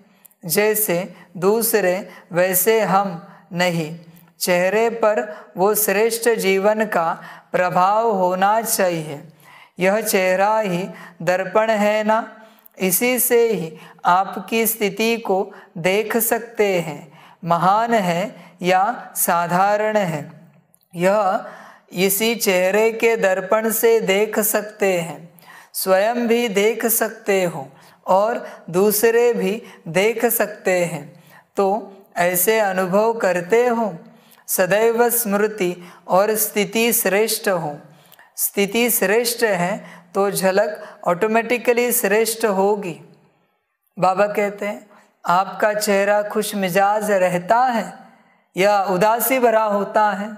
जैसे दूसरे वैसे हम नहीं। चेहरे पर वो श्रेष्ठ जीवन का प्रभाव होना चाहिए। यह चेहरा ही दर्पण है ना, इसी से ही आपकी स्थिति को देख सकते हैं, महान है या साधारण है। यह इसी चेहरे के दर्पण से देख सकते हैं, स्वयं भी देख सकते हो और दूसरे भी देख सकते हैं। तो ऐसे अनुभव करते हो। सदैव स्मृति और स्थिति श्रेष्ठ हो। स्थिति श्रेष्ठ है तो झलक ऑटोमेटिकली श्रेष्ठ होगी। बाबा कहते हैं आपका चेहरा खुश मिजाज रहता है या उदासी भरा होता है।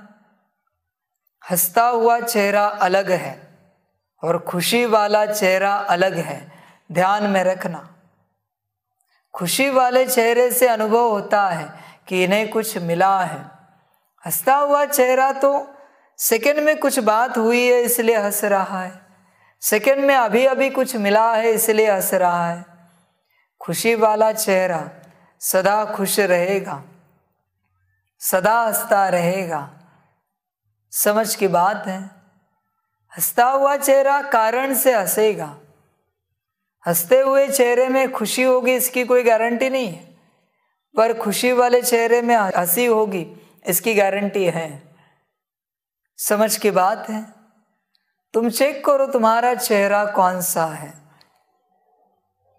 हंसता हुआ चेहरा अलग है और खुशी वाला चेहरा अलग है, ध्यान में रखना। खुशी वाले चेहरे से अनुभव होता है कि इन्हें कुछ मिला है। हंसता हुआ चेहरा तो सेकंड में कुछ बात हुई है इसलिए हंस रहा है, सेकंड में अभी अभी कुछ मिला है इसलिए हंस रहा है। खुशी वाला चेहरा सदा खुश रहेगा, सदा हंसता रहेगा। समझ की बात है। हंसता हुआ चेहरा कारण से हंसेगा। हंसते हुए चेहरे में खुशी होगी इसकी कोई गारंटी नहीं है, पर खुशी वाले चेहरे में हंसी होगी इसकी गारंटी है। समझ की बात है। तुम चेक करो तुम्हारा चेहरा कौन सा है,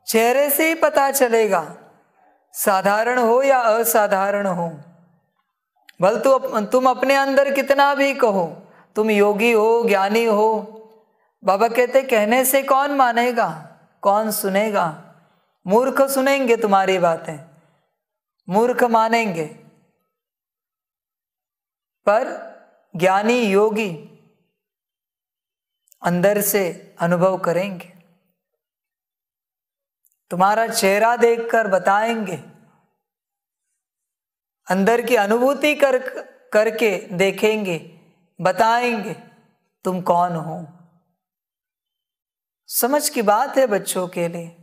चेहरे से ही पता चलेगा साधारण हो या असाधारण हो। भले तुम अपने अंदर कितना भी कहो तुम योगी हो, ज्ञानी हो, बाबा कहते कहने से कौन मानेगा, कौन सुनेगा। मूर्ख सुनेंगे तुम्हारी बातें, मूर्ख मानेंगे, पर ज्ञानी योगी अंदर से अनुभव करेंगे। तुम्हारा चेहरा देखकर बताएंगे, अंदर की अनुभूति करके देखेंगे, बताएंगे तुम कौन हो। समझ की बात है बच्चों के लिए।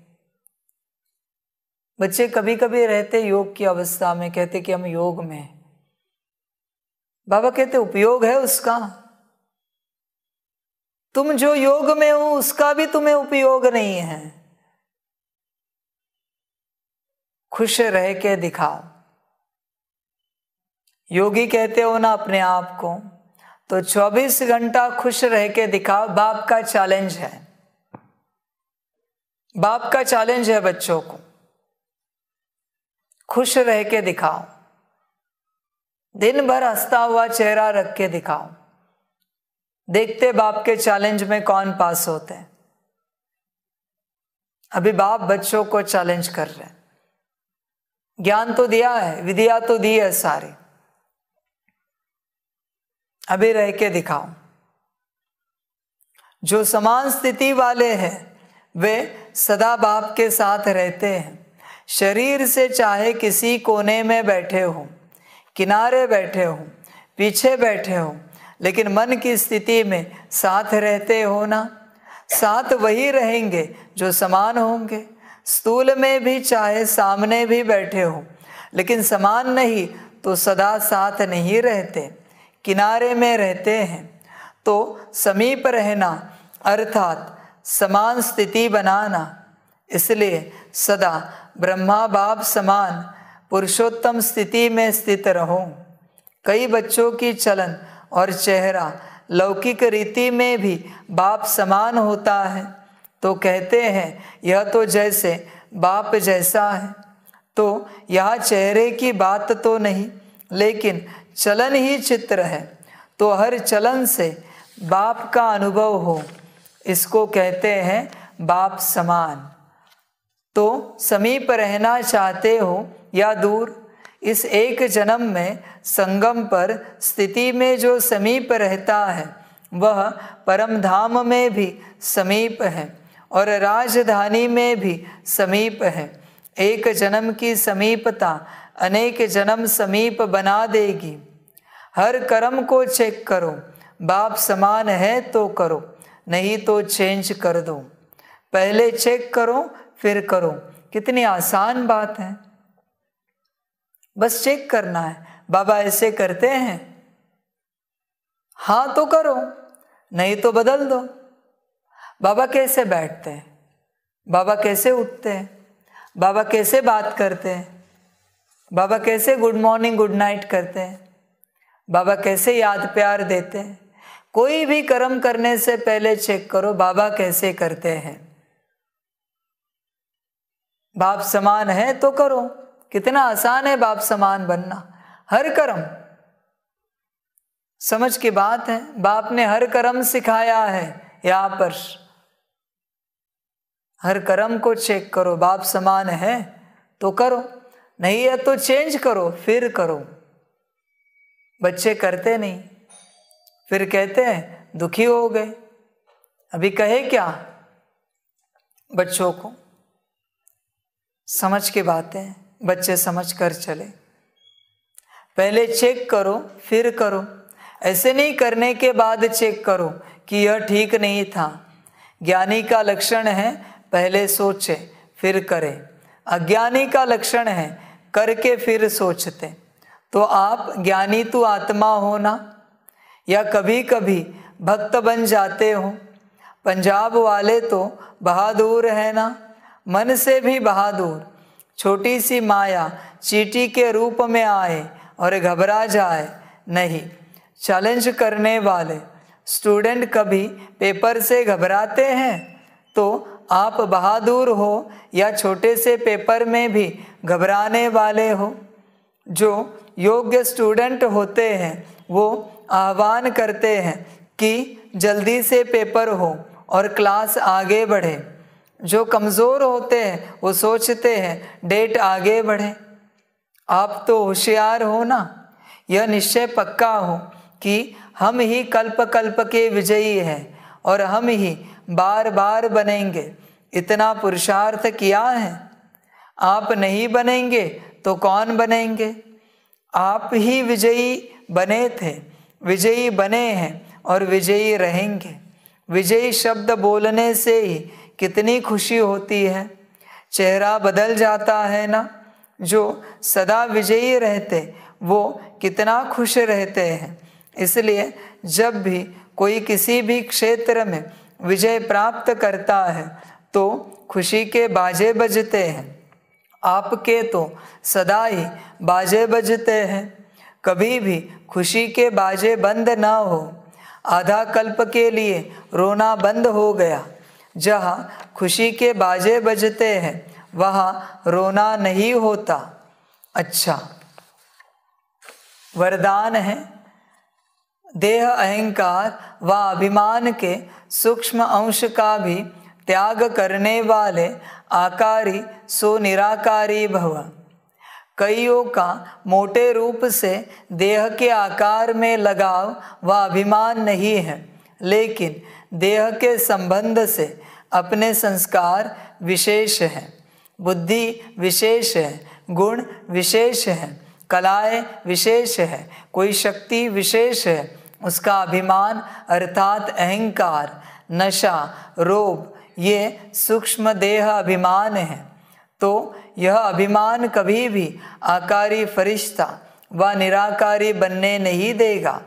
बच्चे कभी कभी रहते योग की अवस्था में, कहते कि हम योग में, बाबा कहते उपयोग है उसका? तुम जो योग में हो उसका भी तुम्हें उपयोग नहीं है। खुश रह के दिखाओ। योगी कहते हो ना अपने आप को, तो 24 घंटा खुश रह के दिखाओ। बाप का चैलेंज है, बाप का चैलेंज है बच्चों को। खुश रह के दिखाओ, दिन भर हंसता हुआ चेहरा रख के दिखाओ। देखते बाप के चैलेंज में कौन पास होते हैं। अभी बाप बच्चों को चैलेंज कर रहे हैं। ज्ञान तो दिया है, विद्या तो दी है सारी, अभी रह के दिखाओ। जो समान स्थिति वाले हैं वे सदा बाप के साथ रहते हैं। शरीर से चाहे किसी कोने में बैठे हो, किनारे बैठे हो, पीछे बैठे हो, लेकिन मन की स्थिति में साथ रहते हो ना। साथ वही रहेंगे जो समान होंगे। स्थूल में भी चाहे सामने भी बैठे हो, लेकिन समान नहीं तो सदा साथ नहीं रहते, किनारे में रहते हैं। तो समीप रहना अर्थात समान स्थिति बनाना। इसलिए सदा ब्रह्मा बाप समान पुरुषोत्तम स्थिति में स्थित रहो। कई बच्चों की चलन और चेहरा लौकिक रीति में भी बाप समान होता है, तो कहते हैं यह तो जैसे बाप जैसा है। तो यह चेहरे की बात तो नहीं, लेकिन चलन ही चित्र है, तो हर चलन से बाप का अनुभव हो, इसको कहते हैं बाप समान। तो समीप रहना चाहते हो या दूर, इस एक जन्म में संगम पर स्थिति में जो समीप रहता है वह परम धाम में भी समीप है और राजधानी में भी समीप है। एक जन्म की समीपता अनेक जन्म समीप बना देगी। हर कर्म को चेक करो, बाप समान है तो करो, नहीं तो चेंज कर दो। पहले चेक करो फिर करो। कितनी आसान बात है, बस चेक करना है। बाबा ऐसे करते हैं, हाँ तो करो, नहीं तो बदल दो। बाबा कैसे बैठते हैं, बाबा कैसे उठते हैं, बाबा कैसे बात करते हैं, बाबा कैसे गुड मॉर्निंग गुड नाइट करते हैं, बाबा कैसे याद प्यार देते हैं। कोई भी कर्म करने से पहले चेक करो बाबा कैसे करते हैं। बाप समान है तो करो। कितना आसान है बाप समान बनना। हर कर्म, समझ की बात है, बाप ने हर कर्म सिखाया है यहाँ पर। हर कर्म को चेक करो, बाप समान है तो करो, नहीं है तो चेंज करो फिर करो। बच्चे करते नहीं, फिर कहते हैं दुखी हो गए। अभी कहे क्या बच्चों को, समझ की बातें बच्चे समझ कर चले। पहले चेक करो फिर करो। ऐसे नहीं करने के बाद चेक करो कि यह ठीक नहीं था। ज्ञानी का लक्षण है पहले सोचे फिर करे, अज्ञानी का लक्षण है करके फिर सोचते। तो आप ज्ञानी तो आत्मा हो ना, या कभी कभी भक्त बन जाते हो। पंजाब वाले तो बहादुर है ना, मन से भी बहादुर। छोटी सी माया चींटी के रूप में आए और घबरा जाए नहीं। चैलेंज करने वाले स्टूडेंट कभी पेपर से घबराते हैं, तो आप बहादुर हो या छोटे से पेपर में भी घबराने वाले हो। जो योग्य स्टूडेंट होते हैं वो आह्वान करते हैं कि जल्दी से पेपर हो और क्लास आगे बढ़े। जो कमज़ोर होते हैं वो सोचते हैं डेट आगे बढ़े। आप तो होशियार हो ना, यह निश्चय पक्का हो कि हम ही कल्प कल्प के विजयी हैं और हम ही बार बार बनेंगे। इतना पुरुषार्थ किया है। आप नहीं बनेंगे तो कौन बनेंगे? आप ही विजयी बने थे, विजयी बने हैं और विजयी रहेंगे। विजयी शब्द बोलने से ही कितनी खुशी होती है, चेहरा बदल जाता है ना। जो सदा विजयी रहते वो कितना खुश रहते हैं। इसलिए जब भी कोई किसी भी क्षेत्र में विजय प्राप्त करता है तो खुशी के बाजे बजते हैं। आपके तो सदा ही बाजे बजते हैं, कभी भी खुशी के बाजे बंद ना हो। आधा कल्प के लिए रोना बंद हो गया। जहाँ खुशी के बाजे बजते हैं वहाँ रोना नहीं होता। अच्छा, वरदान है, देह अहंकार व अभिमान के सूक्ष्म अंश का भी त्याग करने वाले आकारी सो निराकारी भव। कईयों का मोटे रूप से देह के आकार में लगाव व अभिमान नहीं है, लेकिन देह के संबंध से अपने संस्कार विशेष हैं, बुद्धि विशेष है, गुण विशेष है, कलाएं विशेष है, कोई शक्ति विशेष है। उसका अभिमान अर्थात अहंकार, नशा, रोग, ये सूक्ष्म देह अभिमान है। तो यह अभिमान कभी भी आकारी फरिश्ता व निराकारी बनने नहीं देगा।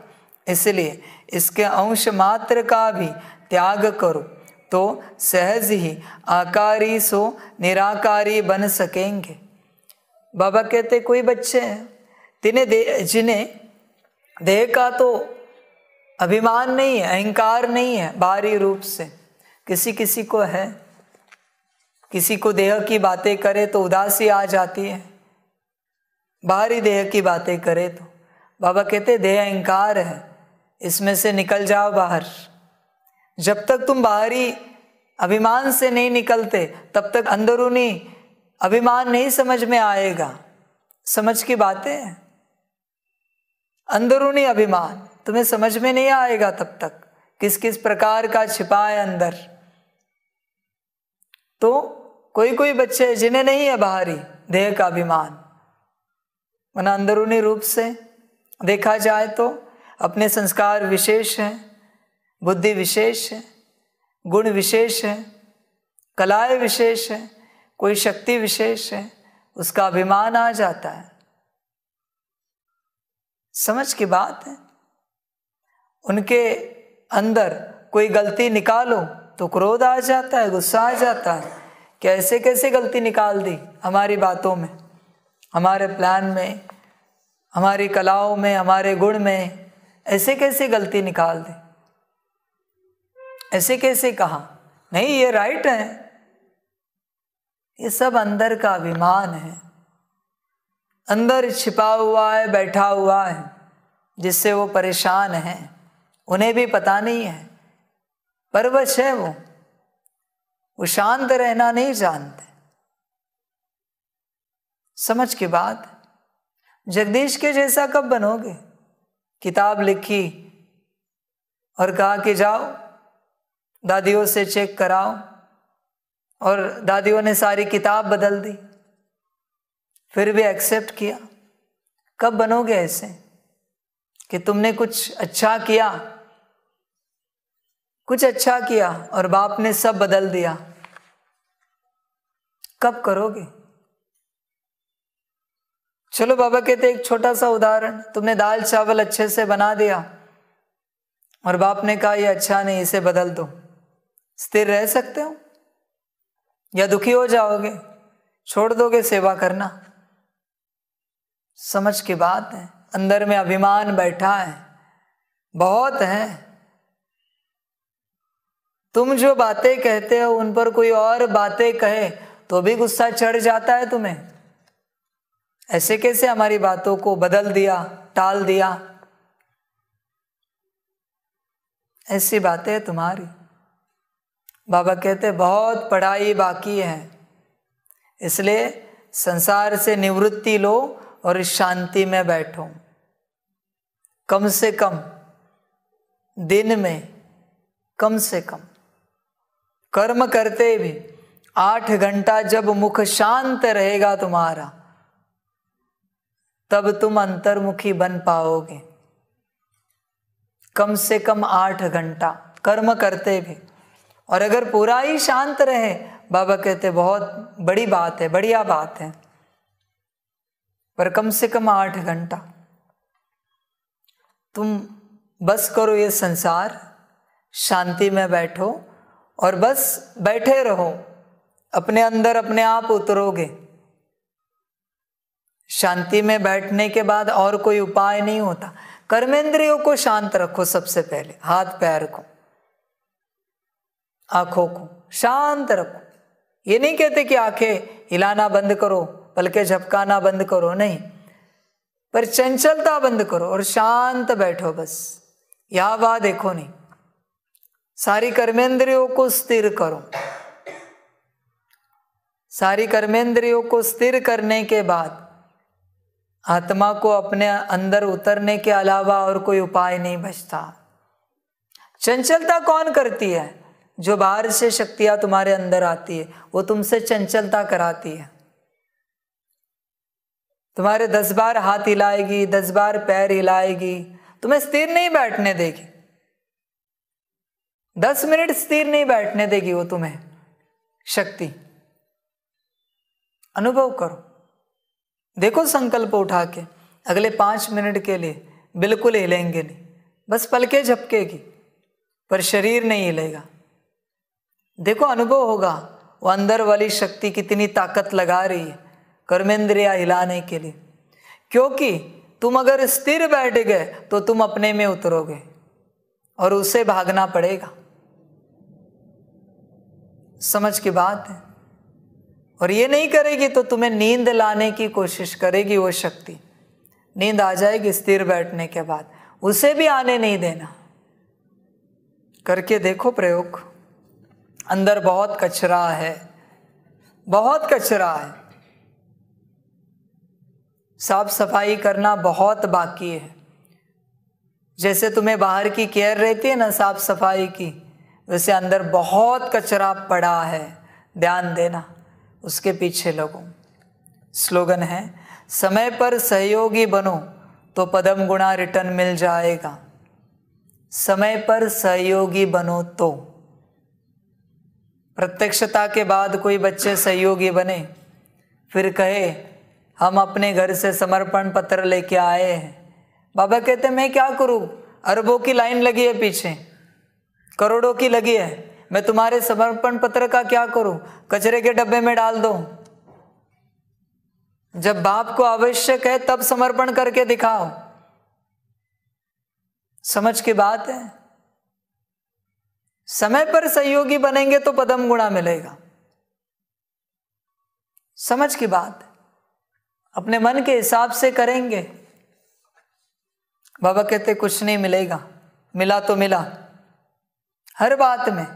इसलिए इसके अंश मात्र का भी त्याग करो तो सहज ही आकारी सो निराकारी बन सकेंगे। बाबा कहते कोई बच्चे हैं जिन्हें देह का तो अभिमान नहीं है, अहंकार नहीं है बाहरी रूप से, किसी किसी को है। किसी को देह की बातें करे तो उदासी आ जाती है, बाहरी देह की बातें करे तो। बाबा कहते देह अहंकार है, इसमें से निकल जाओ बाहर। जब तक तुम बाहरी अभिमान से नहीं निकलते तब तक अंदरूनी अभिमान नहीं समझ में आएगा। समझ की बातें हैं, अंदरूनी अभिमान तुम्हें समझ में नहीं आएगा तब तक किस किस प्रकार का छिपा है अंदर। तो कोई कोई बच्चे जिन्हें नहीं है बाहरी देह का अभिमान, वरना अंदरूनी रूप से देखा जाए तो अपने संस्कार विशेष हैं, बुद्धि विशेष है, गुण विशेष है, कलाएं विशेष है, कोई शक्ति विशेष है, उसका अभिमान आ जाता है। समझ की बात है। उनके अंदर कोई गलती निकालो तो क्रोध आ जाता है, गुस्सा आ जाता है। कैसे कैसे गलती निकाल दी हमारी बातों में, हमारे प्लान में, हमारी कलाओं में, हमारे गुण में, ऐसे कैसे गलती निकाल दी, ऐसे कैसे कहा नहीं ये राइट है। ये सब अंदर का अभिमान है, अंदर छिपा हुआ है, बैठा हुआ है, जिससे वो परेशान है। उन्हें भी पता नहीं है, परवश है वो शांत रहना नहीं जानते। समझ की बात। जगदीश के जैसा कब बनोगे? किताब लिखी और कहा कि जाओ दादियों से चेक कराओ, और दादियों ने सारी किताब बदल दी, फिर भी एक्सेप्ट किया। कब बनोगे ऐसे कि तुमने कुछ अच्छा किया, कुछ अच्छा किया और बाप ने सब बदल दिया? कब करोगे? चलो बाबा कहते एक छोटा सा उदाहरण, तुमने दाल चावल अच्छे से बना दिया और बाप ने कहा ये अच्छा नहीं, इसे बदल दो। स्थिर रह सकते हो या दुखी हो जाओगे? छोड़ दोगे सेवा करना? समझ की बात है। अंदर में अभिमान बैठा है, बहुत है। तुम जो बातें कहते हो उन पर कोई और बातें कहे तो भी गुस्सा चढ़ जाता है तुम्हें। ऐसे कैसे हमारी बातों को बदल दिया, टाल दिया? ऐसी बातें तुम्हारी। बाबा कहते बहुत पढ़ाई बाकी है, इसलिए संसार से निवृत्ति लो और इस शांति में बैठो। कम से कम दिन में कम से कम कर्म करते भी 8 घंटा जब मुख शांत रहेगा तुम्हारा, तब तुम अंतर्मुखी बन पाओगे। कम से कम 8 घंटा कर्म करते भी, और अगर पूरा ही शांत रहे, बाबा कहते बहुत बड़ी बात है, बढ़िया बात है, पर कम से कम 8 घंटा तुम बस करो ये संसार, शांति में बैठो और बस बैठे रहो, अपने अंदर अपने आप उतरोगे। शांति में बैठने के बाद और कोई उपाय नहीं होता। कर्मेंद्रियों को शांत रखो सबसे पहले, हाथ पैर को, आंखों को शांत रखो। ये नहीं कहते कि आंखें हिलाना बंद करो, पलकें झपकाना बंद करो, नहीं, पर चंचलता बंद करो और शांत बैठो बस। यहां वहां देखो नहीं, सारी कर्मेंद्रियों को स्थिर करो। सारी कर्मेंद्रियों को स्थिर करने के बाद आत्मा को अपने अंदर उतरने के अलावा और कोई उपाय नहीं बचता। चंचलता कौन करती है? जो बाहर से शक्तियां तुम्हारे अंदर आती है वो तुमसे चंचलता कराती है। तुम्हारे 10 बार हाथ हिलाएगी, 10 बार पैर हिलाएगी, तुम्हें स्थिर नहीं बैठने देगी। 10 मिनट स्थिर नहीं बैठने देगी वो तुम्हें शक्ति। अनुभव करो, देखो संकल्प उठा के अगले 5 मिनट के लिए बिल्कुल हिलेंगे नहीं, बस पलकें झपकेगी पर शरीर नहीं हिलेगा। देखो अनुभव होगा वो अंदर वाली शक्ति कितनी ताकत लगा रही है कर्मेंद्रियां हिलाने के लिए। क्योंकि तुम अगर स्थिर बैठ गए तो तुम अपने में उतरोगे और उसे भागना पड़ेगा। समझ की बात है। और ये नहीं करेगी तो तुम्हें नींद लाने की कोशिश करेगी वो शक्ति। नींद आ जाएगी स्थिर बैठने के बाद, उसे भी आने नहीं देना। करके देखो प्रयोग। अंदर बहुत कचरा है, बहुत कचरा है, साफ सफाई करना बहुत बाकी है। जैसे तुम्हें बाहर की केयर रहती है ना साफ सफाई की, वैसे अंदर बहुत कचरा पड़ा है, ध्यान देना, उसके पीछे लगो। स्लोगन है, समय पर सहयोगी बनो तो पदम गुणा रिटर्न मिल जाएगा। समय पर सहयोगी बनो तो। प्रत्यक्षता के बाद कोई बच्चे सहयोगी बने, फिर कहे हम अपने घर से समर्पण पत्र लेके आए हैं। बाबा कहते मैं क्या करूं, अरबों की लाइन लगी है पीछे, करोड़ों की लगी है, मैं तुम्हारे समर्पण पत्र का क्या करूं, कचरे के डब्बे में डाल दो। जब बाप को आवश्यक है तब समर्पण करके दिखाओ। समझ की बात है। समय पर सहयोगी बनेंगे तो पदम गुणा मिलेगा। समझ की बात है। अपने मन के हिसाब से करेंगे। बाबा कहते कुछ नहीं मिलेगा, मिला तो मिला। हर बात में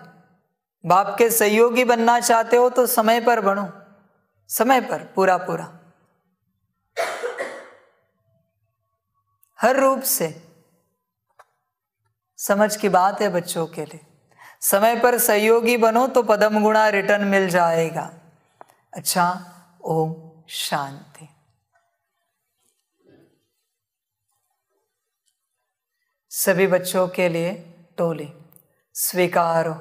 बाप के सहयोगी बनना चाहते हो तो समय पर बनो, समय पर पूरा पूरा, हर रूप से। समझ की बात है बच्चों के लिए। समय पर सहयोगी बनो तो पदम गुणा रिटर्न मिल जाएगा। अच्छा, ओम शांति। सभी बच्चों के लिए टोली स्वीकार हो।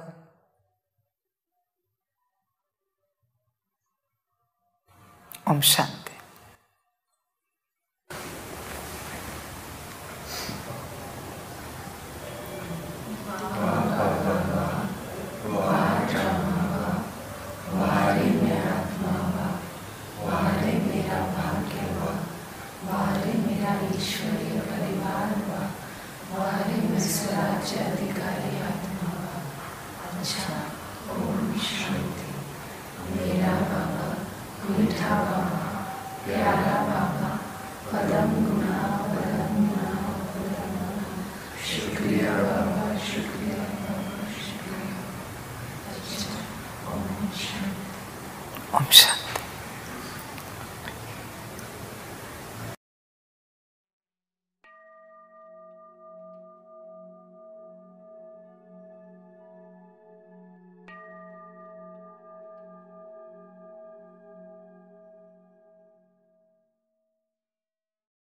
ओम शांति।